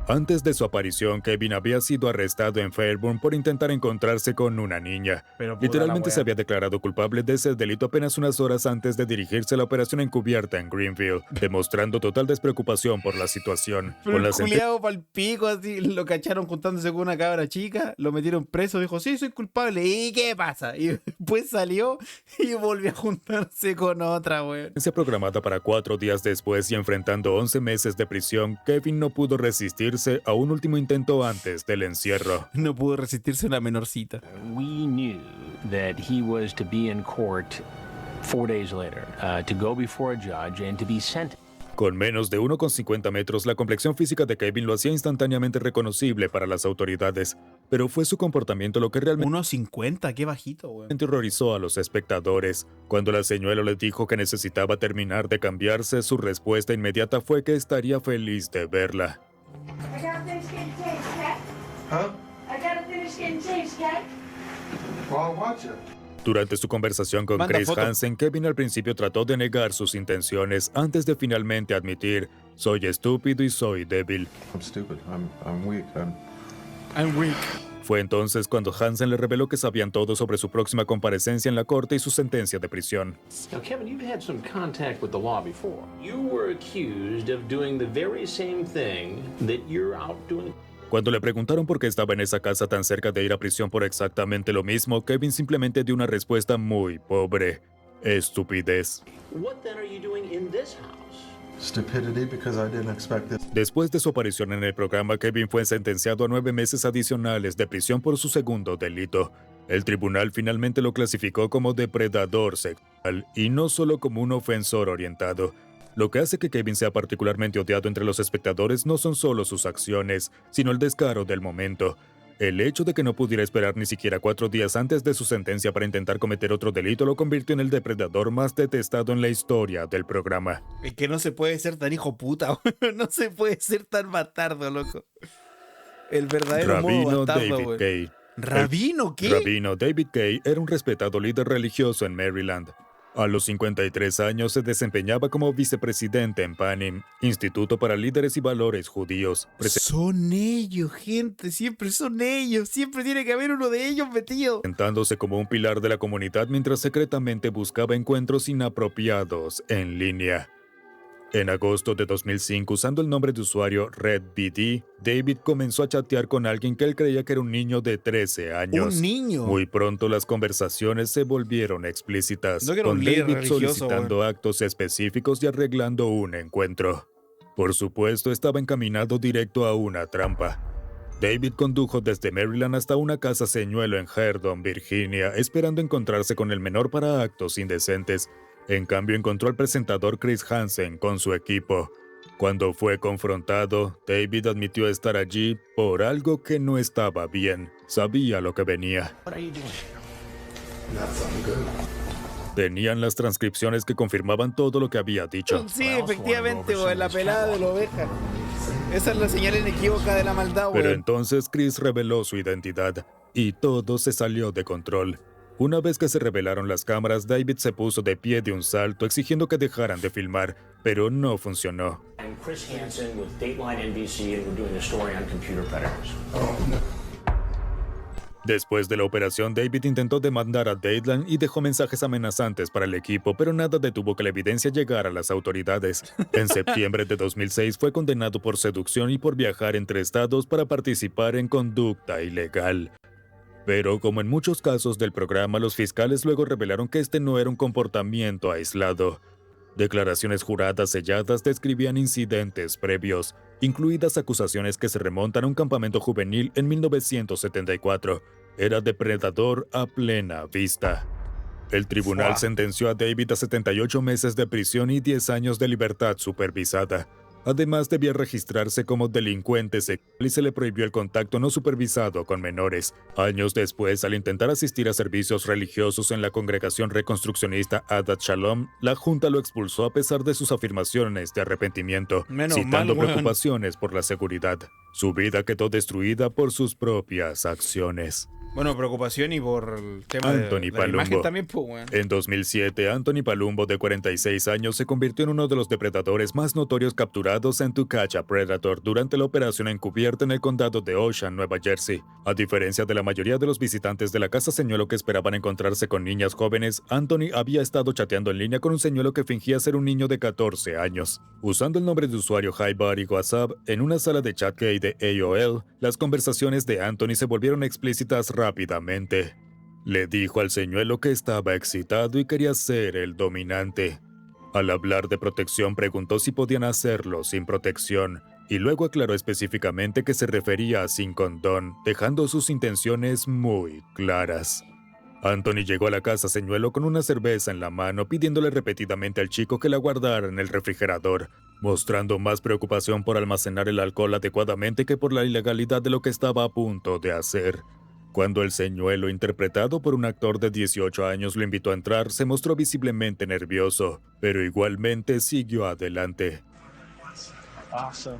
Antes de su aparición, Kevin había sido arrestado en Fairburn por intentar encontrarse con una niña. Pero puta Literalmente la se wea. había declarado culpable de ese delito apenas unas horas antes de dirigirse a la operación encubierta en Greenville, demostrando total despreocupación por la situación. Pero Con la el culiado pa'l pico, así, lo cacharon juntándose con una cabra chica, lo metieron preso, dijo, sí, soy culpable. ¿Y qué pasa? Y después salió y volvió a juntarse con otra, weón. sentencia programada para 4 días después y enfrentando 11 meses de prisión, Kevin no pudo resistirse a un último intento antes del encierro. No pudo resistirse una menorcita. We knew that he was to be in court 4 days later, to go before a judge and to be sentenced. Con menos de 1,50 metros, la complexión física de Kevin lo hacía instantáneamente reconocible para las autoridades, pero fue su comportamiento lo que realmente 1.50, qué bajito, weón. horrorizó a los espectadores. Cuando la señuelo le dijo que necesitaba terminar de cambiarse, su respuesta inmediata fue que estaría feliz de verla. I gotta finish getting changed, Cat. Huh? I gotta finish getting changed, Cat. Well, I'll watch it. Durante su conversación con Manda Chris foto. Hansen, Kevin al principio trató de negar sus intenciones antes de finalmente admitir: soy estúpido y soy débil. I'm stupid. I'm weak. I'm weak. Fue entonces cuando Hansen le reveló que sabían todo sobre su próxima comparecencia en la corte y su sentencia de prisión. Now, Kevin, you've had some contact with the law before. You were accused of doing the very same thing that you're out doing. Cuando le preguntaron por qué estaba en esa casa tan cerca de ir a prisión por exactamente lo mismo, Kevin simplemente dio una respuesta muy pobre: estupidez. What then are you doing in this house? Stupidity because I didn't expect this. Después de su aparición en el programa, Kevin fue sentenciado a 9 meses adicionales de prisión por su segundo delito. El tribunal finalmente lo clasificó como depredador sexual y no solo como un ofensor orientado. Lo que hace que Kevin sea particularmente odiado entre los espectadores no son solo sus acciones, sino el descaro del momento. El hecho de que no pudiera esperar ni siquiera 4 días antes de su sentencia para intentar cometer otro delito lo convirtió en el depredador más detestado en la historia del programa. Es que no se puede ser tan hijo puta, weón. No se puede ser tan bastardo, loco. El verdadero modo Rabino bastardo, David weón. Kay. ¿Rabino qué? Rabino David Kay era un respetado líder religioso en Maryland. A los 53 años se desempeñaba como vicepresidente en Panim, Instituto para Líderes y Valores Judíos. Son ellos, gente, siempre son ellos. Siempre tiene que haber uno de ellos metido. Presentándose como un pilar de la comunidad mientras secretamente buscaba encuentros inapropiados en línea. En agosto de 2005, usando el nombre de usuario RedBD, David comenzó a chatear con alguien que él creía que era un niño de 13 años. ¿Un niño? Muy pronto las conversaciones se volvieron explícitas, No, que era con un líder David religioso, solicitando actos específicos y arreglando un encuentro. Por supuesto, estaba encaminado directo a una trampa. David condujo desde Maryland hasta una casa señuelo en Herdon, Virginia, esperando encontrarse con el menor para actos indecentes. En cambio, encontró al presentador Chris Hansen con su equipo. Cuando fue confrontado, David admitió estar allí por algo que no estaba bien. Sabía lo que venía. Tenían las transcripciones que confirmaban todo lo que había dicho. Sí, efectivamente, güey, la pelada de la oveja. Esa es la señal inequívoca de la maldad, güey. Pero entonces Chris reveló su identidad y todo se salió de control. Una vez que se revelaron las cámaras, David se puso de pie de un salto exigiendo que dejaran de filmar, pero no funcionó. I'm Chris Hansen with Dateline NBC and we're doing a story on computer predators. Después de la operación, David intentó demandar a Dateline y dejó mensajes amenazantes para el equipo, pero nada detuvo que la evidencia llegara a las autoridades. En septiembre de 2006 fue condenado por seducción y por viajar entre estados para participar en conducta ilegal. Pero como en muchos casos del programa, los fiscales luego revelaron que este no era un comportamiento aislado. Declaraciones juradas selladas describían incidentes previos, incluidas acusaciones que se remontan a un campamento juvenil en 1974. Era depredador a plena vista. El tribunal sentenció a David a 78 meses de prisión y 10 años de libertad supervisada. Además, debía registrarse como delincuente sexual y se le prohibió el contacto no supervisado con menores. Años después, al intentar asistir a servicios religiosos en la congregación reconstruccionista Adat Shalom, la Junta lo expulsó a pesar de sus afirmaciones de arrepentimiento, citando preocupaciones por la seguridad. Su vida quedó destruida por sus propias acciones. Bueno, preocupación y por el tema Anthony de la imagen Palumbo. también, pues, weón. En 2007, Anthony Palumbo, de 46 años, se convirtió en uno de los depredadores más notorios capturados en To Catch a Predator durante la operación encubierta en el condado de Ocean, Nueva Jersey. A diferencia de la mayoría de los visitantes de la casa señuelo que esperaban encontrarse con niñas jóvenes, Anthony había estado chateando en línea con un señuelo que fingía ser un niño de 14 años. Usando el nombre de usuario HiBuddy WhatsApp, en una sala de chat gay de AOL, las conversaciones de Anthony se volvieron explícitas rápidamente. Le dijo al señuelo que estaba excitado y quería ser el dominante. Al hablar de protección, preguntó si podían hacerlo sin protección, y luego aclaró específicamente que se refería a sin condón, dejando sus intenciones muy claras. Anthony llegó a la casa señuelo con una cerveza en la mano, pidiéndole repetidamente al chico que la guardara en el refrigerador, mostrando más preocupación por almacenar el alcohol adecuadamente que por la ilegalidad de lo que estaba a punto de hacer. Cuando el señuelo, interpretado por un actor de 18 años, lo invitó a entrar, se mostró visiblemente nervioso, pero igualmente siguió adelante. Awesome.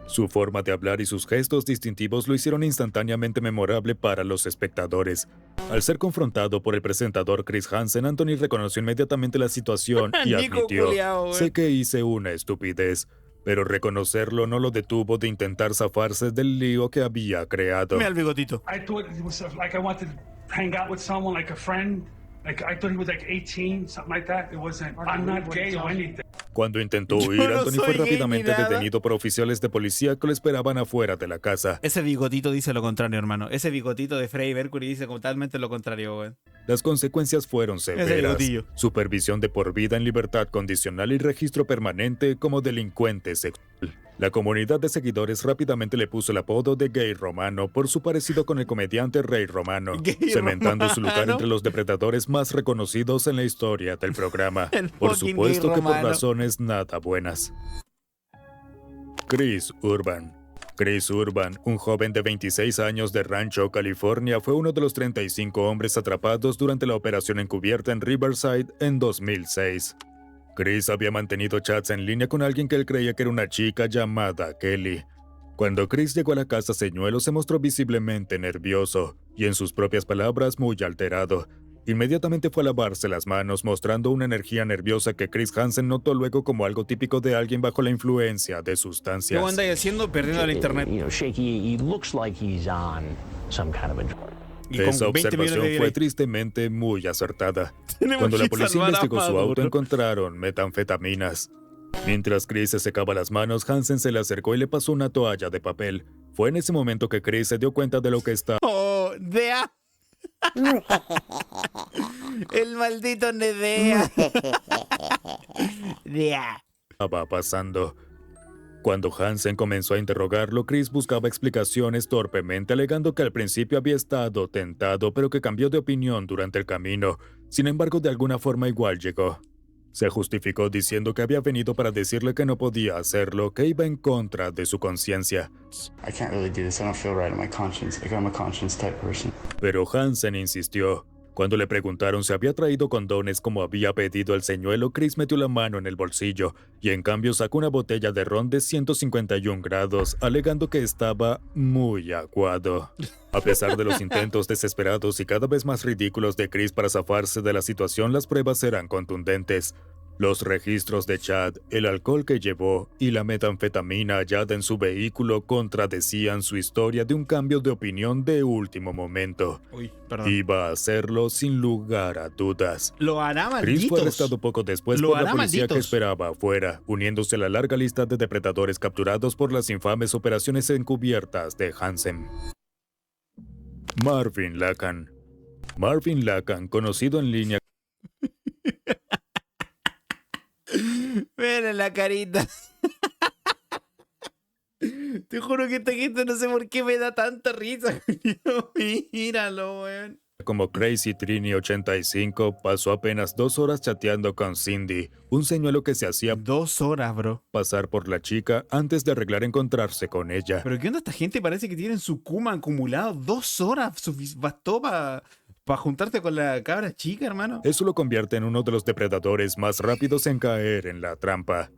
Su forma de hablar y sus gestos distintivos lo hicieron instantáneamente memorable para los espectadores. Al ser confrontado por el presentador Chris Hansen, Anthony reconoció inmediatamente la situación y admitió: sé que hice una estupidez, pero reconocerlo no lo detuvo de intentar zafarse del lío que había creado. Mira el bigotito. I thought it was like I wanted to hang out with someone, like a friend. Like I thought he was like 18, something like that. It wasn't. I'm not gay or anything. Cuando intentó huir, no Anthony soy fue gay ni rápidamente nada. detenido por oficiales de policía que lo esperaban afuera de la casa. Ese bigotito dice lo contrario, hermano. Ese bigotito de Freddie Mercury dice totalmente lo contrario, güey. Las consecuencias fueron severas: bigotillo. supervisión de por vida en libertad condicional y registro permanente como delincuente sexual. La comunidad de seguidores rápidamente le puso el apodo de Gay Romano por su parecido con el comediante Ray Romano, Gay cementando su lugar Romano. entre los depredadores más reconocidos en la historia del programa, El por fucking supuesto Gay que por Romano. razones nada buenas. Chris Urban. Chris Urban, un joven de 26 años de Rancho, California, fue uno de los 35 hombres atrapados durante la operación encubierta en Riverside en 2006. Chris había mantenido chats en línea con alguien que él creía que era una chica llamada Kelly. Cuando Chris llegó a la casa, Señuelo se mostró visiblemente nervioso y, en sus propias palabras, muy alterado. Inmediatamente fue a lavarse las manos, mostrando una energía nerviosa que Chris Hansen notó luego como algo típico de alguien bajo la influencia de ¿Qué sustancias. anda haciendo? Perdiendo el internet. You know, Shaky, he looks like he's on some kind of a drug. Y con Esa 20 millones observación de fue likes. tristemente muy acertada. Tenemos Cuando la que policía salvar a investigó su Maduro. auto, encontraron metanfetaminas. Mientras Chris se secaba las manos, Hansen se le acercó y le pasó una toalla de papel. Fue en ese momento que Chris se dio cuenta de lo que estaba Oh, Dea. El maldito Nedea. Dea. pasando. Cuando Hansen comenzó a interrogarlo, Chris buscaba explicaciones torpemente, alegando que al principio había estado tentado, pero que cambió de opinión durante el camino. Sin embargo, de alguna forma igual llegó. Se justificó diciendo que había venido para decirle que no podía hacerlo, que iba en contra de su conciencia. I can't really do this. I don't feel right in my conscience. Like I'm a conscience type person. Pero Hansen insistió. Cuando le preguntaron si había traído condones como había pedido el señuelo, Chris metió la mano en el bolsillo y en cambio sacó una botella de ron de 151 grados, alegando que estaba muy aguado. A pesar de los intentos desesperados y cada vez más ridículos de Chris para zafarse de la situación, las pruebas eran contundentes. Los registros de Chad, el alcohol que llevó y la metanfetamina hallada en su vehículo contradecían su historia de un cambio de opinión de último momento. Uy, perdón. Iba a hacerlo sin lugar a dudas. Lo hará malditos. Chris fue arrestado poco después Lo por la hará policía que malditos. esperaba afuera, uniéndose a la larga lista de depredadores capturados por las infames operaciones encubiertas de Hansen. Marvin Lacan. Marvin Lacan, conocido en línea Mira la carita. Te juro que esta gente no sé por qué me da tanta risa. Míralo, weón. como Crazy Trini 85, pasó apenas 2 horas chateando con Cindy, un señuelo que se hacía 2 horas, bro. pasar por la chica antes de arreglar encontrarse con ella. Pero ¿qué onda esta gente? Parece que tienen su Kuma acumulado. 2 horas bastó para juntarte con la cabra chica, hermano. Eso lo convierte en uno de los depredadores más rápidos en caer en la trampa.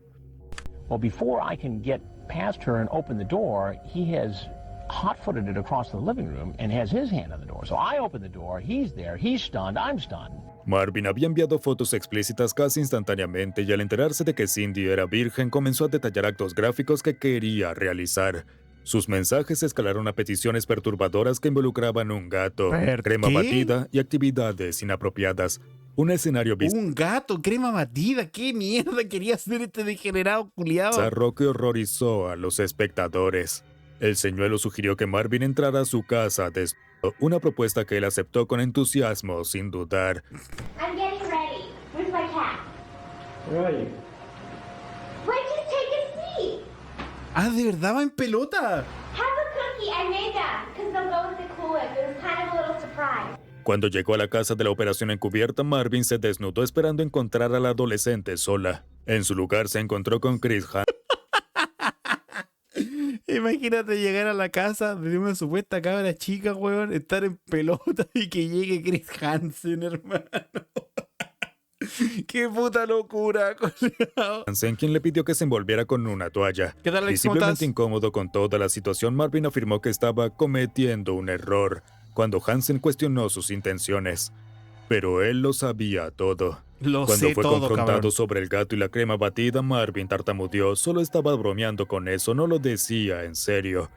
Well, before I can get past her and open the door, he has hot-footed it across the living room and has his hand on the door. So I open the door, he's there, he's stunned, I'm stunned. Marvin había enviado fotos explícitas casi instantáneamente y al enterarse de que Cindy era virgen comenzó a detallar actos gráficos que quería realizar. Sus mensajes escalaron a peticiones perturbadoras que involucraban un gato, crema ¿qué? batida y actividades inapropiadas. Un escenario Un gato, crema batida. ¿Qué mierda quería hacer este degenerado culiado? bizarro que horrorizó a los espectadores. El señuelo sugirió que Marvin entrara a su casa desnudo, una propuesta que él aceptó con entusiasmo sin dudar. I'm getting ready. Where's my cat? Where are you? Wait, just take a seat. Ah, ¿de verdad va en pelota? Have a cookie. I made them because they'll go with the Kool-Aid. It was kind of a little surprise. Cuando llegó a la casa de la operación encubierta, Marvin se desnudó esperando encontrar a la adolescente sola. En su lugar se encontró con Chris Hansen. Imagínate llegar a la casa de una supuesta cabra chica, weón, estar en pelota y que llegue Chris Hansen, hermano. Qué puta locura, culiao. Hansen, quien le pidió que se envolviera con una toalla. ¿Qué tal, Alex? ¿Cómo Visiblemente estás? incómodo con toda la situación, Marvin afirmó que estaba cometiendo un error cuando Hansen cuestionó sus intenciones. Pero él lo sabía todo. Lo Cuando sé fue todo, confrontado cabrón. sobre el gato y la crema batida, Marvin tartamudeó. Solo estaba bromeando con eso, no lo decía en serio.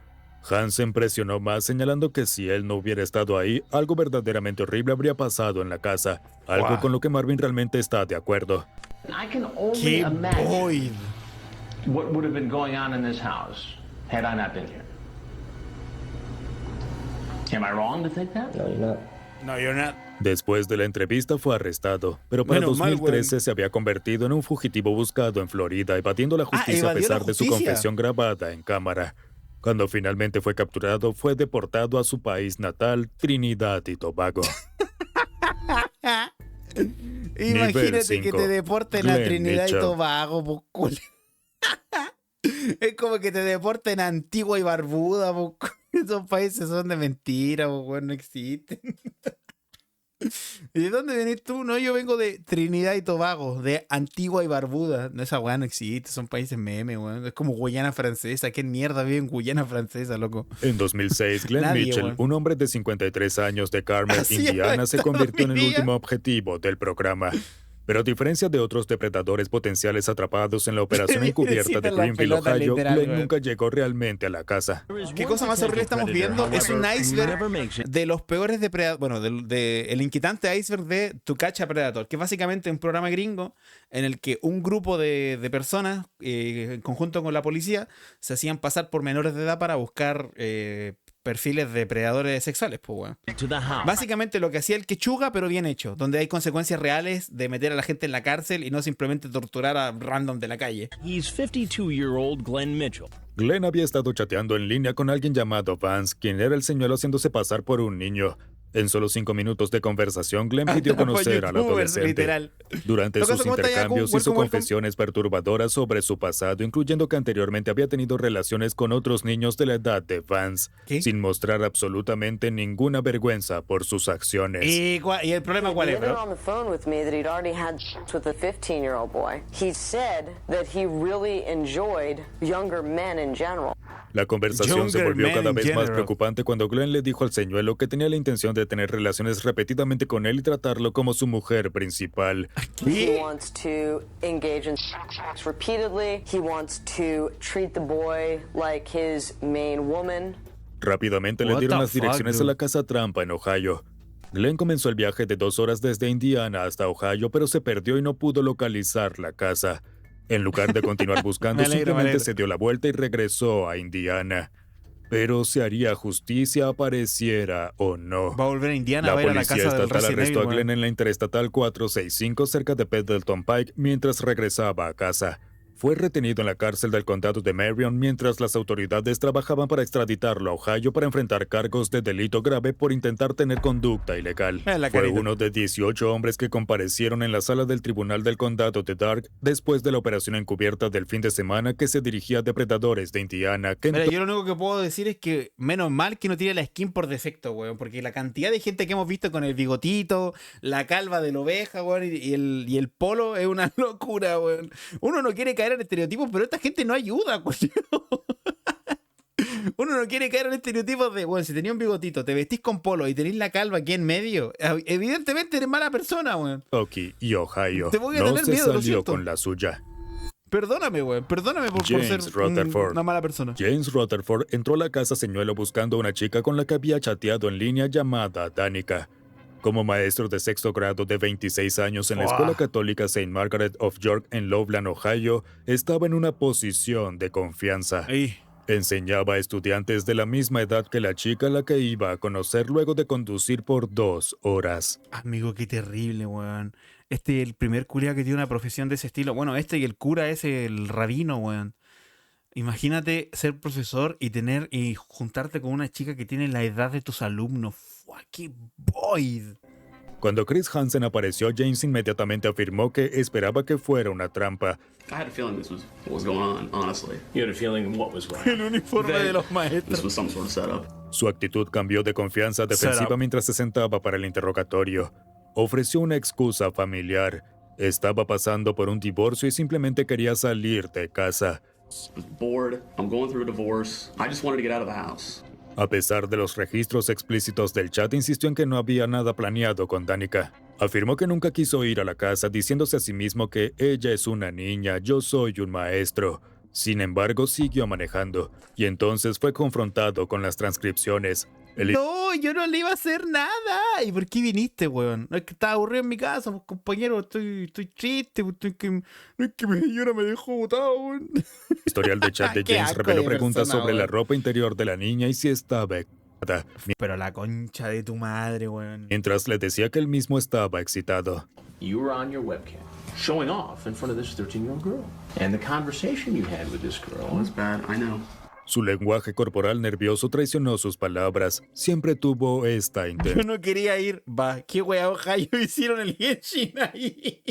Hansen presionó más, señalando que si él no hubiera estado ahí, algo verdaderamente horrible habría pasado en la casa. Algo Wow. con lo que Marvin realmente está de acuerdo. I can only ¡Qué imagine void! what would have been going on in this house had I not been here. Am I wrong to think that? No, you're not. No, you're not. Después de la entrevista fue arrestado, pero para Menos mal, 2013 se había convertido en un fugitivo buscado en Florida, evadiendo la justicia a evadió la pesar de su justicia. confesión grabada en cámara. Cuando finalmente fue capturado, fue deportado a su país natal, Trinidad y Tobago. Imagínate que 5. te deporten a Glenn Trinidad y Mitchell. Tobago, po, culo. Es como que te deporten a Antigua y Barbuda, po. Esos países son de mentira, po, weón, no existen. ¿Y de dónde venís tú? No, yo vengo de Trinidad y Tobago, de Antigua y Barbuda. No, esa weá no existe, son países meme, weón. Es como Guyana Francesa. ¿Qué mierda vive en Guyana Francesa, loco? En 2006, Glenn Nadie, Mitchell, weón. un hombre de 53 años de Carmel, Así Indiana, he se estado convirtió en el mi vida. último objetivo del programa. Pero a diferencia de otros depredadores potenciales atrapados en la operación encubierta de Necesitan la Greenville, pelota, Ohio, literal, Glenn weón. nunca llegó realmente a la casa. ¿Qué cosa más horrible estamos viendo? Es un iceberg de los peores depredadores. Bueno, el inquietante iceberg de To Catch a Predator, que es básicamente un programa gringo en el que un grupo de personas, en conjunto con la policía, se hacían pasar por menores de edad para buscar perfiles de predadores sexuales, pues, weón. Básicamente lo que hacía el Quechuga, pero bien hecho, donde hay consecuencias reales de meter a la gente en la cárcel y no simplemente torturar a random de la calle. He's 52-year-old Glenn Mitchell. Glenn había estado chateando en línea con alguien llamado Vance, quien era el señuelo haciéndose pasar por un niño. En solo 5 minutos de conversación, Glenn pidió conocer al adolescente. Literal. Durante Toca sus su montaña, intercambios welcome, hizo welcome. confesiones perturbadoras sobre su pasado, incluyendo que anteriormente había tenido relaciones con otros niños de la edad de Vance, sin mostrar absolutamente ninguna vergüenza por sus acciones. ¿Y el problema cuál es, admitted bro? on the phone with me that he'd already had sex with a 15-year-old boy. He said that he really enjoyed younger men in general. La conversación se Younger volvió men cada in vez más general. preocupante cuando Glenn le dijo al señuelo que tenía la intención de tener relaciones repetidamente con él y tratarlo como su mujer principal. He wants to engage in sex repeatedly. He wants to treat the boy like his main woman. Rápidamente le What dieron the las fuck, direcciones a dude? la casa trampa en Ohio. Glenn comenzó el viaje de 2 horas desde Indiana hasta Ohio, pero se perdió y no pudo localizar la casa. En lugar de continuar buscando, Me alegro, me simplemente alegro. se dio la vuelta y regresó a Indiana. Pero se haría justicia apareciera o no. Va a volver a Indiana, La va a ir a la policía casa del estatal Resident arrestó a Evil, Glenn weón. en la Interestatal 465 cerca de Pendleton Pike mientras regresaba a casa. Fue retenido en la cárcel del condado de Marion mientras las autoridades trabajaban para extraditarlo a Ohio para enfrentar cargos de delito grave por intentar tener conducta ilegal. La Fue carita. uno de 18 hombres que comparecieron en la sala del tribunal del condado de Dark después de la operación encubierta del fin de semana que se dirigía a depredadores de Indiana. Que Mira, yo lo único que puedo decir es que menos mal que no tiene la skin por defecto, weón, porque la cantidad de gente que hemos visto con el bigotito, la calva de la oveja, weón, y el polo es una locura, weón. Uno no quiere caer en estereotipos, pero esta gente no ayuda, weón. Uno no quiere caer en estereotipos de, bueno, si tenía un bigotito, te vestís con polo y tenés la calva aquí en medio, evidentemente eres mala persona, weón. Kentucky y Ohio Te voy a no tener se miedo, lo salió siento. con la suya. Perdóname, weón, perdóname por ser James Rutherford. una mala persona. James Rutherford entró a la casa señuelo buscando a una chica con la que había chateado en línea llamada Danica. Como maestro de sexto grado de 26 años en la Escuela Católica St. Margaret of York en Loveland, Ohio, estaba en una posición de confianza. Enseñaba a estudiantes de la misma edad que la chica a la que iba a conocer luego de conducir por 2 horas. Amigo, qué terrible, weón. Este es el primer culiao que tiene una profesión de ese estilo. Bueno, este y el cura es el rabino, weón. Imagínate ser profesor y juntarte con una chica que tiene la edad de tus alumnos. Fucking boy. Cuando Chris Hansen apareció, James inmediatamente afirmó que esperaba que fuera una trampa. I had a feeling this was what was going on, honestly. You had a feeling what was going El uniforme de los maestros. This was some sort of setup. Su actitud cambió de confianza a defensiva Setup. mientras se sentaba para el interrogatorio. Ofreció una excusa familiar. Estaba pasando por un divorcio y simplemente quería salir de casa. I was bored. I'm going through a divorce. I just wanted to get out of the house. A pesar de los registros explícitos del chat, insistió en que no había nada planeado con Danica. Afirmó que nunca quiso ir a la casa, diciéndose a sí mismo que ella es una niña, yo soy un maestro. Sin embargo, siguió manejando, y entonces fue confrontado con las transcripciones. No, yo no le iba a hacer nada. ¿Y por qué viniste, weón? No es que estaba aburrido en mi casa, pues, compañero. Estoy triste. Pues, no es que mi señora me dejó botado, weón. El historial de chat de Qué James asco reveló de preguntas persona, sobre la weón. ropa interior de la niña y si estaba excitada, Pero la concha de tu madre, weón. mientras le decía que él mismo estaba excitado. You were on your webcam, showing off in front of this 13-year-old girl. And the conversation you had with this girl It was bad, I know. Su lenguaje corporal nervioso traicionó sus palabras. Siempre tuvo esta intención. Yo no quería ir. Va, qué wea, Ohio hicieron el Genshin ahí.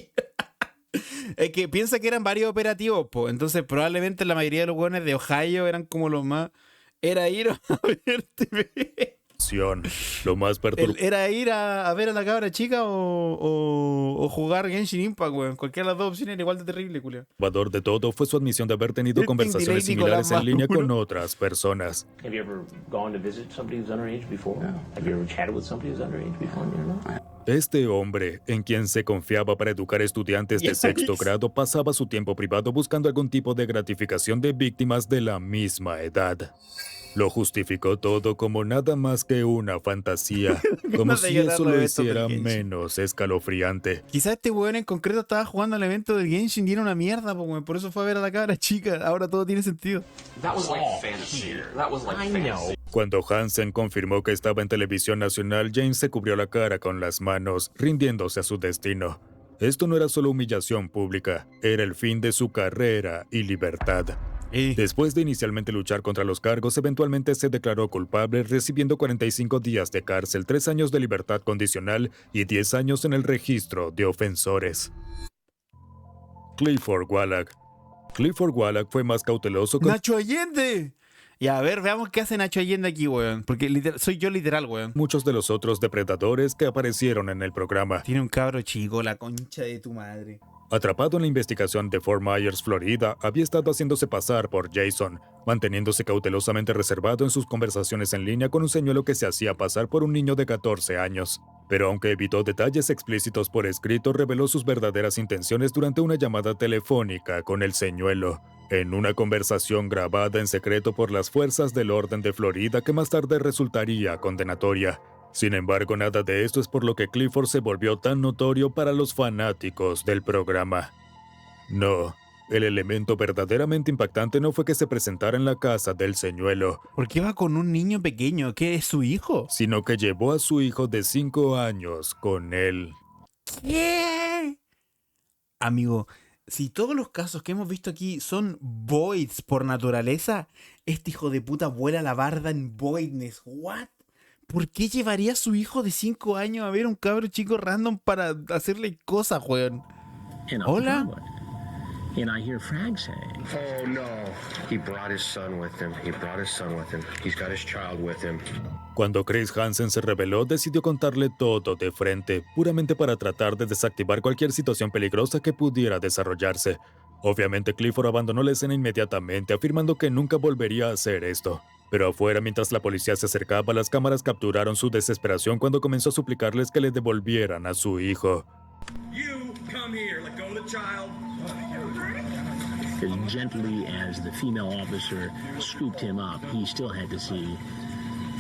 Es que piensa que eran varios operativos, pues. Entonces, probablemente la mayoría de los weones de Ohio eran como los más. Era ir a ver TV. Lo más perturbador ¿Era ir a ver a la cabra chica o jugar Genshin Impact, weón? Cualquiera de las dos opciones era igual de terrible, culiao. de todo fue su admisión de haber tenido conversaciones similares en línea con otras personas. Have you ever gone to visit somebody who's underage before? No. Have you ever chatted with somebody who's underage before? Este hombre, en quien se confiaba para educar estudiantes de sexto grado, pasaba su tiempo privado buscando algún tipo de gratificación de víctimas de la misma edad. Lo justificó todo como nada más que una fantasía, como si eso lo hiciera menos escalofriante. Quizás este weón en concreto estaba jugando al evento del Genshin y era una mierda, weón. Por eso fue a ver a la cabra chica. Ahora todo tiene sentido. Cuando Hansen confirmó que estaba en televisión nacional, James se cubrió la cara con las manos, rindiéndose a su destino. Esto no era solo humillación pública, era el fin de su carrera y libertad. Después de inicialmente luchar contra los cargos, eventualmente se declaró culpable, recibiendo 45 días de cárcel, 3 años de libertad condicional y 10 años en el registro de ofensores. Clifford Wallach. Clifford Wallach fue más cauteloso con ¡Nacho Allende! Y a ver, veamos qué hace Nacho Allende aquí, weón. Porque soy yo literal, weón. muchos de los otros depredadores que aparecieron en el programa. Tiene un cabro chico, la concha de tu madre. Atrapado en la investigación de Fort Myers, Florida, había estado haciéndose pasar por Jason, manteniéndose cautelosamente reservado en sus conversaciones en línea con un señuelo que se hacía pasar por un niño de 14 años. Pero aunque evitó detalles explícitos por escrito, reveló sus verdaderas intenciones durante una llamada telefónica con el señuelo, en una conversación grabada en secreto por las fuerzas del orden de Florida que más tarde resultaría condenatoria. Sin embargo, nada de esto es por lo que Clifford se volvió tan notorio para los fanáticos del programa. No, el elemento verdaderamente impactante no fue que se presentara en la casa del señuelo. ¿Por qué va con un niño pequeño? ¿Qué es su hijo? Sino que llevó a su hijo de 5 años con él. ¿Qué? Amigo, si todos los casos que hemos visto aquí son voids por naturaleza, este hijo de puta vuela la barda en voidness. ¿What? ¿Por qué llevaría a su hijo de 5 años a ver a un cabro chico random para hacerle cosas, weón? Hola. And I hear Frag saying, "Oh no, he brought his son with him. He's got his child with him." Cuando Chris Hansen se reveló, decidió contarle todo de frente, puramente para tratar de desactivar cualquier situación peligrosa que pudiera desarrollarse. Obviamente Clifford abandonó la escena inmediatamente, afirmando que nunca volvería a hacer esto. Pero afuera, mientras la policía se acercaba, las cámaras capturaron su desesperación cuando comenzó a suplicarles que le devolvieran a su hijo. as gently as the female officer scooped him up, he still had to see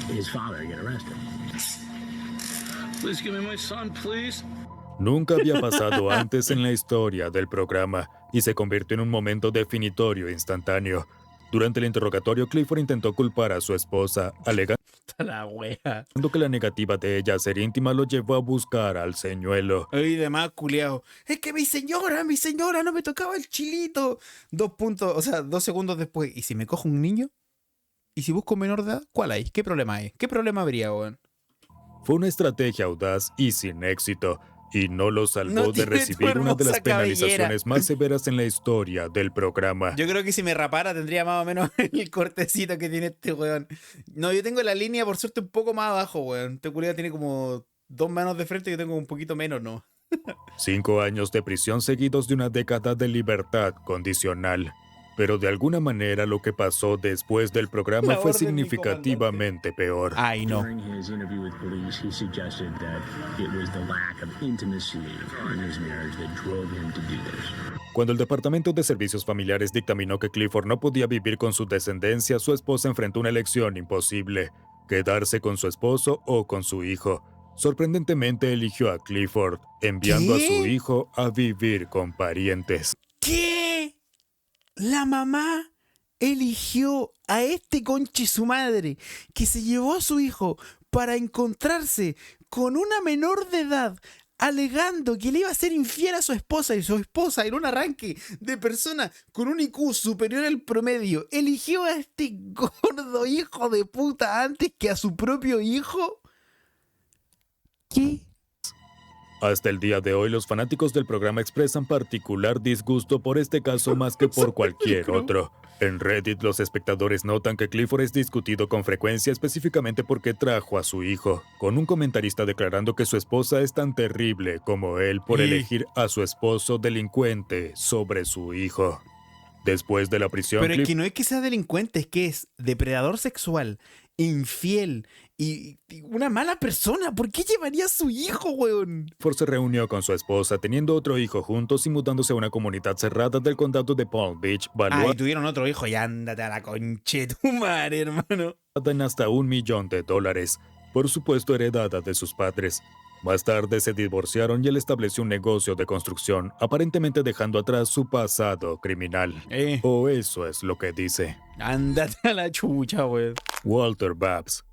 his father get arrested. Please give me my son, please. Nunca había pasado antes en la historia del programa y se convirtió en un momento definitorio e instantáneo. Durante el interrogatorio, Clifford intentó culpar a su esposa, alegando que la negativa de ella a ser íntima lo llevó a buscar al señuelo. Y demás, culiao. Es que mi señora, no me tocaba el chilito. 2 segundos después. ¿Y si me cojo un niño? ¿Y si busco un menor de edad? ¿Cuál hay? ¿Qué problema hay? ¿Qué problema habría, weón? Fue una estrategia audaz y sin éxito, y no lo salvó de recibir una de las penalizaciones más severas en la historia del programa. Yo creo que si me rapara tendría más o menos el cortecito que tiene este weón. No, yo tengo la línea por suerte un poco más abajo, weón. Este culiao tiene como 2 manos de frente y yo tengo un poquito menos, ¿no? 5 años de prisión seguidos de una década de libertad condicional. Pero de alguna manera lo que pasó después del programa fue significativamente peor. Ay, no. During his interview with police, he suggested that it was the lack of intimacy in his marriage that drove him to do this. Cuando el Departamento de Servicios Familiares dictaminó que Clifford no podía vivir con su descendencia, su esposa enfrentó una elección imposible: quedarse con su esposo o con su hijo. Sorprendentemente eligió a Clifford, enviando a su hijo a vivir con parientes. ¿Qué? La mamá eligió a este conche su madre que se llevó a su hijo para encontrarse con una menor de edad, alegando que le iba a ser infiel a su esposa, y su esposa, en un arranque de persona con un IQ superior al promedio, eligió a este gordo hijo de puta antes que a su propio hijo. ¿Qué? Hasta el día de hoy, los fanáticos del programa expresan particular disgusto por este caso más que por cualquier otro. En Reddit, los espectadores notan que Clifford es discutido con frecuencia específicamente porque trajo a su hijo, con un comentarista declarando que su esposa es tan terrible como él por elegir a su esposo delincuente sobre su hijo. Después de la prisión, Pero es que no es que sea delincuente, es que es depredador sexual, infiel y una mala persona. ¿Por qué llevaría a su hijo, weón? Clifford se reunió con su esposa, teniendo otro hijo juntos y mudándose a una comunidad cerrada del condado de Palm Beach, Y tuvieron otro hijo y ándate a la conche tu madre, hermano. en hasta $1 millón, por supuesto heredada de sus padres. Más tarde se divorciaron y él estableció un negocio de construcción, aparentemente dejando atrás su pasado criminal. O eso es lo que dice. Ándate a la chucha, weón. Walter Babs.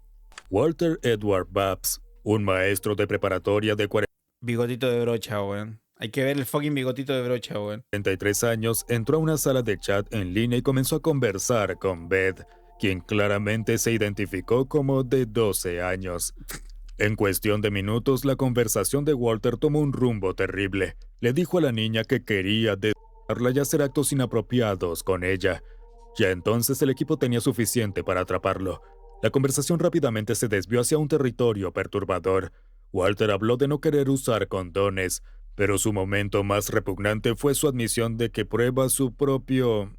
Walter Edward Babs, un maestro de preparatoria de Bigotito de brocha, weón. Hay que ver el fucking bigotito de brocha, weón. 43 años, entró a una sala de chat en línea y comenzó a conversar con Beth, quien claramente se identificó como de 12 años. En cuestión de minutos, la conversación de Walter tomó un rumbo terrible. Le dijo a la niña que quería desarla y hacer actos inapropiados con ella. Ya entonces el equipo tenía suficiente para atraparlo. La conversación rápidamente se desvió hacia un territorio perturbador. Walter habló de no querer usar condones, pero su momento más repugnante fue su admisión de que prueba su propio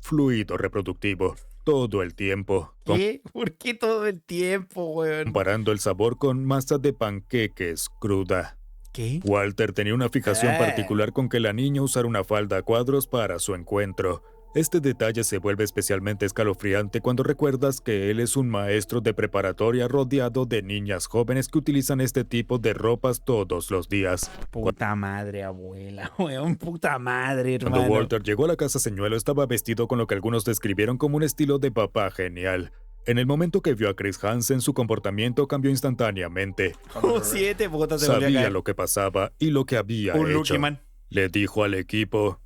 fluido reproductivo todo el tiempo. ¿Qué? ¿Por qué todo el tiempo, weón? Comparando el sabor con masa de panqueques cruda. ¿Qué? Walter tenía una fijación particular con que la niña usara una falda a cuadros para su encuentro. Este detalle se vuelve especialmente escalofriante cuando recuerdas que él es un maestro de preparatoria rodeado de niñas jóvenes que utilizan este tipo de ropas todos los días. Puta madre, abuela, weón, puta madre, hermano. Cuando Walter llegó a la casa señuelo estaba vestido con lo que algunos describieron como un estilo de papá genial. En el momento que vio a Chris Hansen, su comportamiento cambió instantáneamente. Sabía lo que pasaba y lo que había hecho. Le dijo al equipo,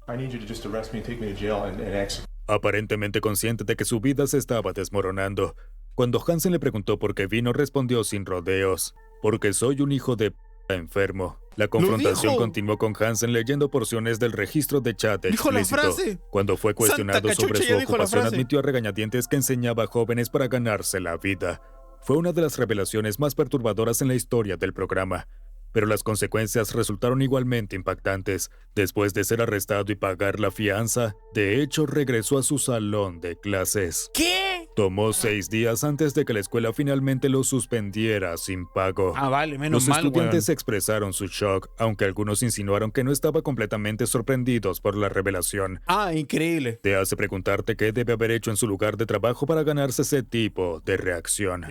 aparentemente consciente de que su vida se estaba desmoronando. Cuando Hansen le preguntó por qué vino, respondió sin rodeos, porque soy un hijo de p*** enfermo. La confrontación continuó con Hansen leyendo porciones del registro de chat explícito. Cuando fue cuestionado sobre su ocupación, admitió a regañadientes que enseñaba a jóvenes para ganarse la vida. Fue una de las revelaciones más perturbadoras en la historia del programa. Pero las consecuencias resultaron igualmente impactantes. Después de ser arrestado y pagar la fianza, de hecho regresó a su salón de clases. ¿Qué? Tomó 6 días antes de que la escuela finalmente lo suspendiera sin pago. Vale, menos mal, mal, Los estudiantes weón. expresaron su shock, aunque algunos insinuaron que no estaban completamente sorprendidos por la revelación. Increíble. Te hace preguntarte qué debe haber hecho en su lugar de trabajo para ganarse ese tipo de reacción.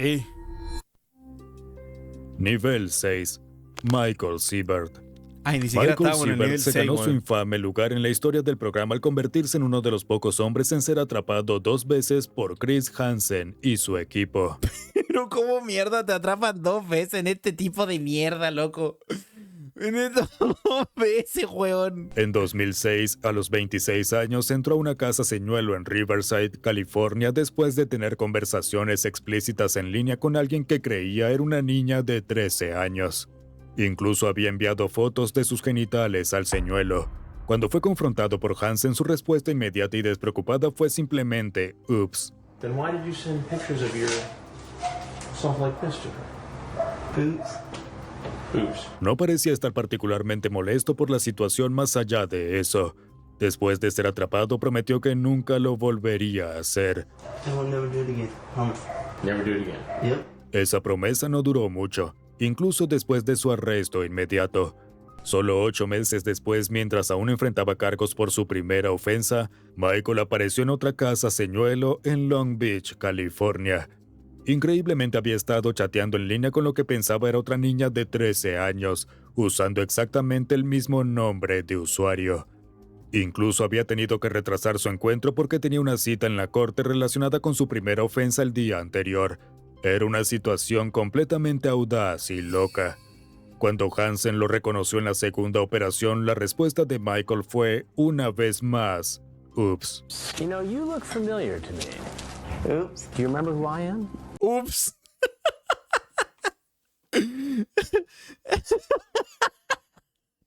Nivel 6. Michael Siebert. Ni siquiera Michael estábamos en el Siebert nivel se 6, ganó su weón. infame lugar en la historia del programa al convertirse en uno de los pocos hombres en ser atrapado 2 veces por Chris Hansen y su equipo. Pero cómo mierda te atrapan 2 veces en este tipo de mierda, loco. En estas 2 veces, weón. En 2006, a los 26 años, entró a una casa señuelo en Riverside, California, después de tener conversaciones explícitas en línea con alguien que creía era una niña de 13 años. Incluso había enviado fotos de sus genitales al señuelo. Cuando fue confrontado por Hansen, su respuesta inmediata y despreocupada fue simplemente "Oops". Then why did you send pictures of yourself like this to her? Oops. No parecía estar particularmente molesto por la situación más allá de eso. Después de ser atrapado, prometió que nunca lo volvería a hacer. I will never do it again. Never do it again. Yep. Esa promesa no duró mucho, incluso después de su arresto inmediato. Solo 8 meses después, mientras aún enfrentaba cargos por su primera ofensa, Michael apareció en otra casa señuelo en Long Beach, California. Increíblemente había estado chateando en línea con lo que pensaba era otra niña de 13 años, usando exactamente el mismo nombre de usuario. Incluso había tenido que retrasar su encuentro porque tenía una cita en la corte relacionada con su primera ofensa el día anterior. Era una situación completamente audaz y loca. Cuando Hansen lo reconoció en la segunda operación, la respuesta de Michael fue, una vez más, "Oops". You know, you look familiar to me. Oops. Do you remember who I am? Oops.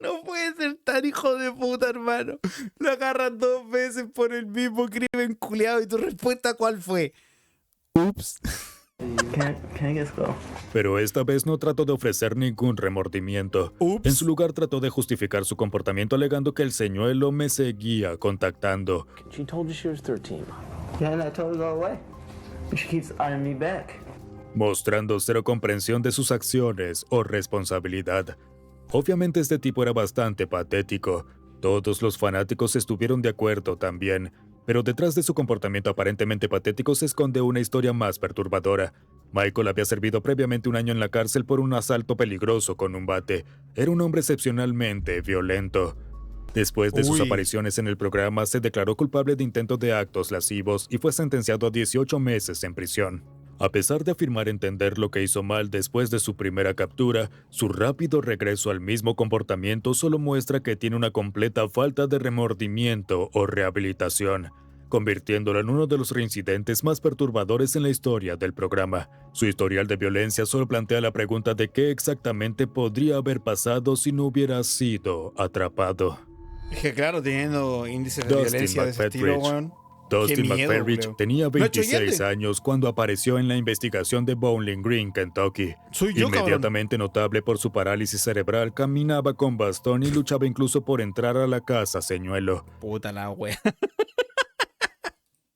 No puede ser tan hijo de puta, hermano. Lo agarran 2 veces por el mismo crimen culiado. ¿Y tu respuesta cuál fue? Ups. Can I just go? Pero esta vez no trató de ofrecer ningún remordimiento. En su lugar trató de justificar su comportamiento alegando que el señuelo me seguía contactando. She told you she was 13. Yeah, and I told her to go away. But she keeps eyeing me back. Mostrando cero comprensión de sus acciones o responsabilidad. Obviamente este tipo era bastante patético. Todos los fanáticos estuvieron de acuerdo también. Pero detrás de su comportamiento aparentemente patético se esconde una historia más perturbadora. Michael había servido previamente 1 año en la cárcel por un asalto peligroso con un bate. Era un hombre excepcionalmente violento. Después de sus apariciones en el programa, se declaró culpable de intento de actos lascivos y fue sentenciado a 18 meses en prisión. A pesar de afirmar entender lo que hizo mal después de su primera captura, su rápido regreso al mismo comportamiento solo muestra que tiene una completa falta de remordimiento o rehabilitación, convirtiéndolo en uno de los reincidentes más perturbadores en la historia del programa. Su historial de violencia solo plantea la pregunta de qué exactamente podría haber pasado si no hubiera sido atrapado. Es que claro, teniendo índices de Dustin violencia de ese estilo, McFerridge. weón. Dustin Qué miedo, McFerridge creo. tenía ¿No ha hecho 26 diente? años cuando apareció en la investigación de Bowling Green, Kentucky. Soy yo, Inmediatamente notable por su parálisis cerebral, caminaba con bastón y luchaba incluso por entrar a la casa señuelo. Puta la wea.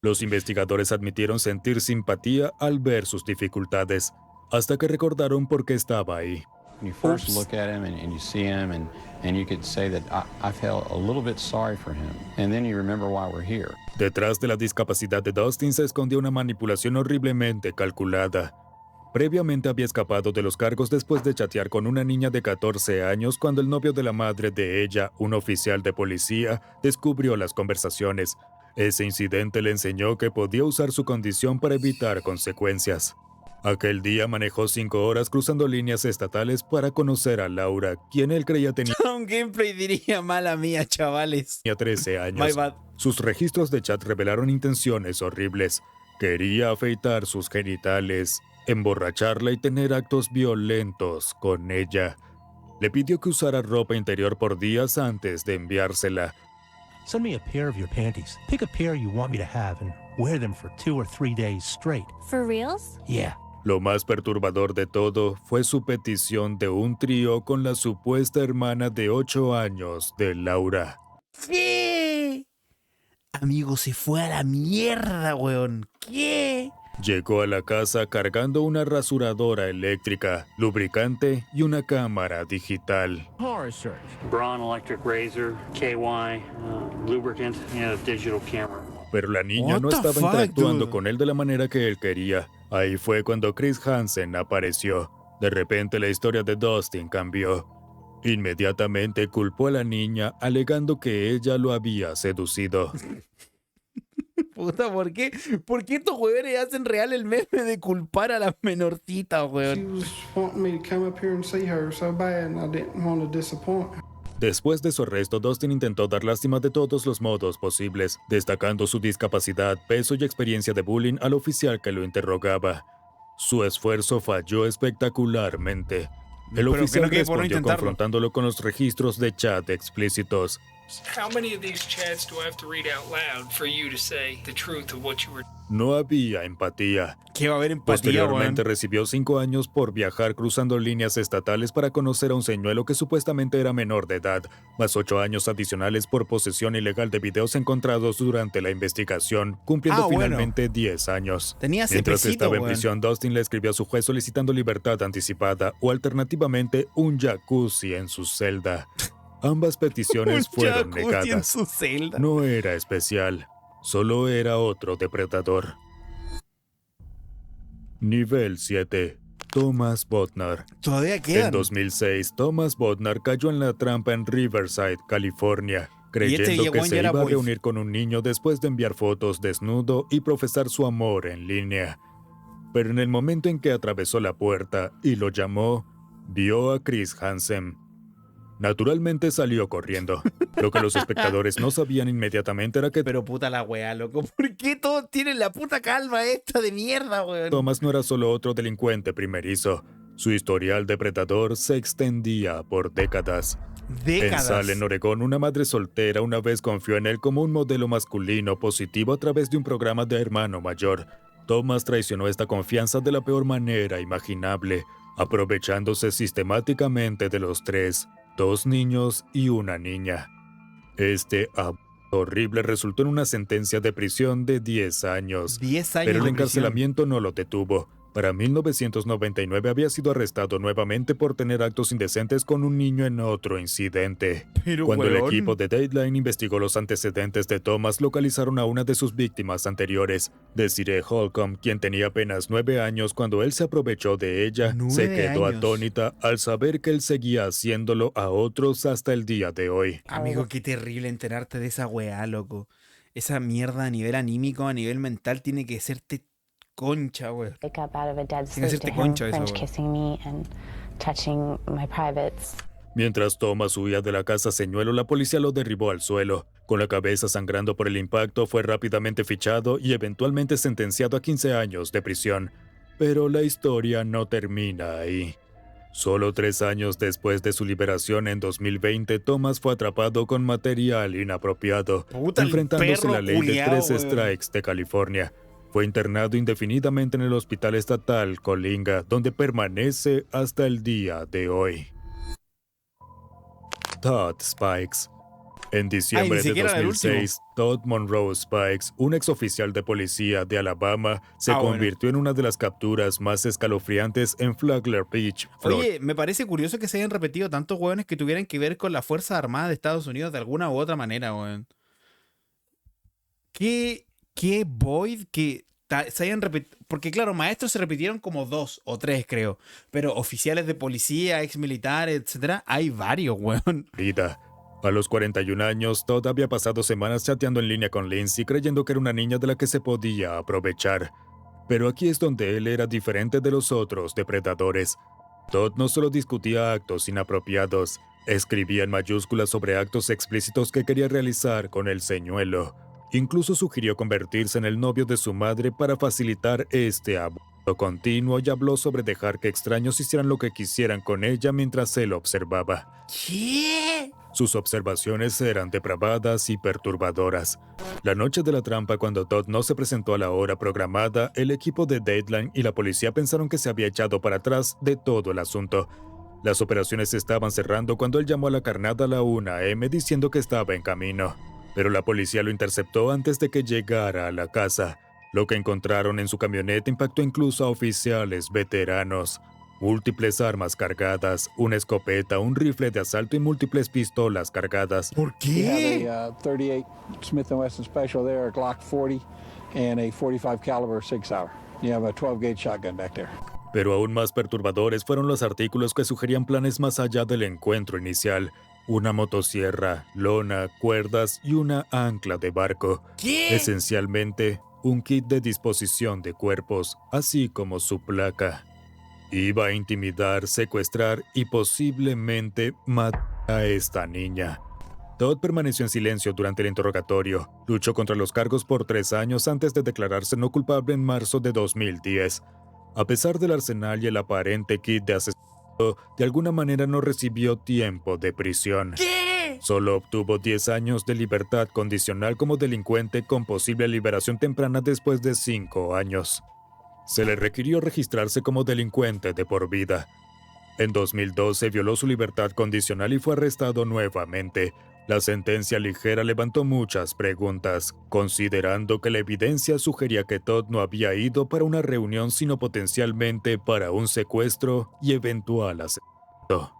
Los investigadores admitieron sentir simpatía al ver sus dificultades, hasta que recordaron por qué estaba ahí. You first look at him and you see him and you could say that I felt a little bit sorry for him. And then you remember why we're here. Detrás de la discapacidad de Dustin se escondía una manipulación horriblemente calculada. Previamente había escapado de los cargos después de chatear con una niña de 14 años cuando el novio de la madre de ella, un oficial de policía, descubrió las conversaciones. Ese incidente le enseñó que podía usar su condición para evitar consecuencias. Aquel día manejó 5 horas cruzando líneas estatales para conocer a Laura, quien él creía tenía Un gameplay diría mala mía, chavales. 13 años. My bad. Sus registros de chat revelaron intenciones horribles. Quería afeitar sus genitales, emborracharla y tener actos violentos con ella. Le pidió que usara ropa interior por días antes de enviársela. Send me a pair of your panties. Pick a pair you want me to have and wear them for 2 or 3 days straight. For reals? Yeah. Lo más perturbador de todo fue su petición de un trío con la supuesta hermana de 8 años de Laura. ¿Qué? Amigo, se fue a la mierda, weón. ¿Qué? Llegó a la casa cargando una rasuradora eléctrica, lubricante y una cámara digital. Horror search. Braun electric razor, KY, lubricant, and a digital camera. Pero la niña What no the estaba fuck, interactuando dude? con él de la manera que él quería. Ahí fue cuando Chris Hansen apareció. De repente la historia de Dustin cambió. Inmediatamente culpó a la niña alegando que ella lo había seducido. Puta, ¿por qué? ¿Por qué estos huevones hacen real el meme de culpar a las menorcitas, She weón? was wanting me to come up here and see her so bad, and I didn't want to disappoint her. Después de su arresto, Dustin intentó dar lástima de todos los modos posibles, destacando su discapacidad, peso y experiencia de bullying al oficial que lo interrogaba. Su esfuerzo falló espectacularmente. El Pero que oficial no quede por no respondió intentarlo. confrontándolo con los registros de chat explícitos. How many of these chats do I have to read out loud for you to say the truth of what you were? No había empatía. ¿Qué va a haber empatía, Posteriormente weón? recibió 5 años por viajar cruzando líneas estatales para conocer a un señuelo que supuestamente era menor de edad, más 8 años adicionales por posesión ilegal de videos encontrados durante la investigación, cumpliendo Ah, bueno. finalmente 10 años. Tenía Mientras cepecito, estaba en weón. prisión, Dustin le escribió a su juez solicitando libertad anticipada o alternativamente un jacuzzi en su celda. Ambas peticiones Un fueron jacuzzi negadas. en su celda. No era especial, solo era otro depredador. Nivel 7. Thomas Bodnar. Todavía En quedan. 2006, Thomas Bodnar cayó en la trampa en Riverside, California, creyendo llegó que en se Yara iba a Boys. reunir con un niño después de enviar fotos desnudo y profesar su amor en línea. Pero en el momento en que atravesó la puerta y lo llamó, vio a Chris Hansen. Naturalmente salió corriendo. Lo que los espectadores no sabían inmediatamente era que Pero puta la weá, loco. ¿Por qué todos tienen la puta calma esta de mierda, weón? Thomas no era solo otro delincuente primerizo. Su historial depredador se extendía por décadas. Décadas. En Salem, Oregón, una madre soltera una vez confió en él como un modelo masculino positivo a través de un programa de hermano mayor. Thomas traicionó esta confianza de la peor manera imaginable, aprovechándose sistemáticamente de los 3, 2 niños y una niña. Este abuso horrible resultó en una sentencia de prisión de 10 años. 10 años pero el de encarcelamiento no lo detuvo. Para 1999 había sido arrestado nuevamente por tener actos indecentes con un niño en otro incidente. Pero, Cuando el weón. equipo de Dateline investigó los antecedentes de Thomas, localizaron a una de sus víctimas anteriores, Desiree Holcomb, quien tenía apenas 9 años cuando él se aprovechó de ella. 9 Se quedó años. atónita al saber que él seguía haciéndolo a otros hasta el día de hoy. Amigo, qué terrible enterarte de esa weá, loco. Esa mierda a nivel anímico, a nivel mental, tiene que serte concha, weón. Wake up out of a dead Tiene que sleep to hacerte him concha eso, French weón. kissing me and touching my privates. Mientras Thomas huía de la casa señuelo, la policía lo derribó al suelo. Con la cabeza sangrando por el impacto, fue rápidamente fichado y eventualmente sentenciado a 15 años de prisión. Pero la historia no termina ahí. Solo 3 años después de su liberación en 2020, Thomas fue atrapado con material inapropiado, Puta, el enfrentándose perro la ley culiao, de 3 weón. strikes de California. Fue internado indefinidamente en el Hospital Estatal Colinga, donde permanece hasta el día de hoy. Todd Spikes. En diciembre Ay, ni de siquiera era el 2006, Todd Monroe Spikes, un exoficial de policía de Alabama, se Bueno. convirtió en una de las capturas más escalofriantes en Flagler Beach, Florida. Oye, me parece curioso que se hayan repetido tantos hueones que tuvieran que ver con las Fuerzas Armadas de Estados Unidos de alguna u otra manera, weón. ¿Qué void que se hayan repetido? Porque claro, maestros se repitieron como 2 o 3, creo. Pero oficiales de policía, ex militares, etcétera, hay varios, weón. A los 41 años, Todd había pasado semanas chateando en línea con Lindsay, creyendo que era una niña de la que se podía aprovechar. Pero aquí es donde él era diferente de los otros depredadores. Todd no solo discutía actos inapropiados, escribía en mayúsculas sobre actos explícitos que quería realizar con el señuelo. Incluso sugirió convertirse en el novio de su madre para facilitar este abuso continuo y habló sobre dejar que extraños hicieran lo que quisieran con ella mientras él observaba. ¿Qué? Sus observaciones eran depravadas y perturbadoras. La noche de la trampa, cuando Todd no se presentó a la hora programada, el equipo de Dateline y la policía pensaron que se había echado para atrás de todo el asunto. Las operaciones se estaban cerrando cuando él llamó a la carnada a la 1 a.m. diciendo que estaba en camino. Pero la policía lo interceptó antes de que llegara a la casa. Lo que encontraron en su camioneta impactó incluso a oficiales veteranos. Múltiples armas cargadas, una escopeta, un rifle de asalto y múltiples pistolas cargadas. ¿Por We have a 38 Smith & Wesson Special there, a Glock 40, and a 45 caliber 6 Sauer. You have a 12-gauge shotgun back there. Pero aún más perturbadores fueron los artículos que sugerían planes más allá del encuentro inicial. Una motosierra, lona, cuerdas y una ancla de barco. ¿Qué? Esencialmente, un kit de disposición de cuerpos, así como su placa. Iba a intimidar, secuestrar y posiblemente matar a esta niña. Todd permaneció en silencio durante el interrogatorio. Luchó contra los cargos por 3 años antes de declararse no culpable en marzo de 2010. A pesar del arsenal y el aparente kit de asesinato, de alguna manera no recibió tiempo de prisión. ¿Qué? Solo obtuvo 10 años de libertad condicional como delincuente con posible liberación temprana después de 5 años. Se le requirió registrarse como delincuente de por vida. En 2012 violó su libertad condicional y fue arrestado nuevamente. La sentencia ligera levantó muchas preguntas, considerando que la evidencia sugería que Todd no había ido para una reunión sino potencialmente para un secuestro y eventual asesinato.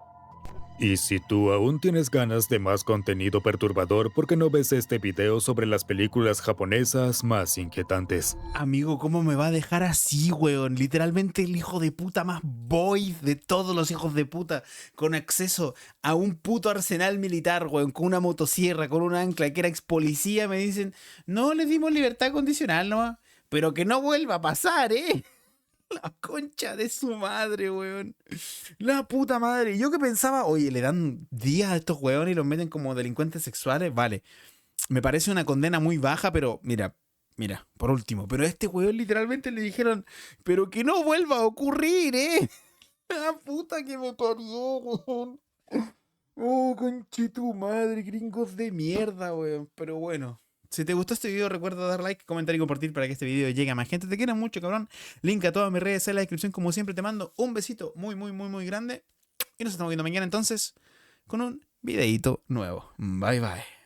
Y si tú aún tienes ganas de más contenido perturbador, ¿por qué no ves este video sobre las películas japonesas más inquietantes? Amigo, ¿cómo me va a dejar así, weón? Literalmente el hijo de puta más void de todos los hijos de puta, con acceso a un puto arsenal militar, weón, con una motosierra, con un ancla, que era ex policía, me dicen, no, le dimos libertad condicional nomás, pero que no vuelva a pasar, ¿eh? La concha de su madre, weón. La puta madre. Yo que pensaba, oye, le dan días a estos weones y los meten como delincuentes sexuales. Vale. Me parece una condena muy baja, pero mira, por último. Pero a este weón literalmente le dijeron, pero que no vuelva a ocurrir, ¿eh? La puta que me parió, weón. conche tu madre, gringos de mierda, weón. Pero bueno. Si te gustó este video, recuerda dar like, comentar y compartir para que este video llegue a más gente. Te quiero mucho, cabrón. Link a todas mis redes en la descripción. Como siempre, te mando un besito muy, muy, muy, muy grande. Y nos estamos viendo mañana entonces con un videíto nuevo. Bye, bye.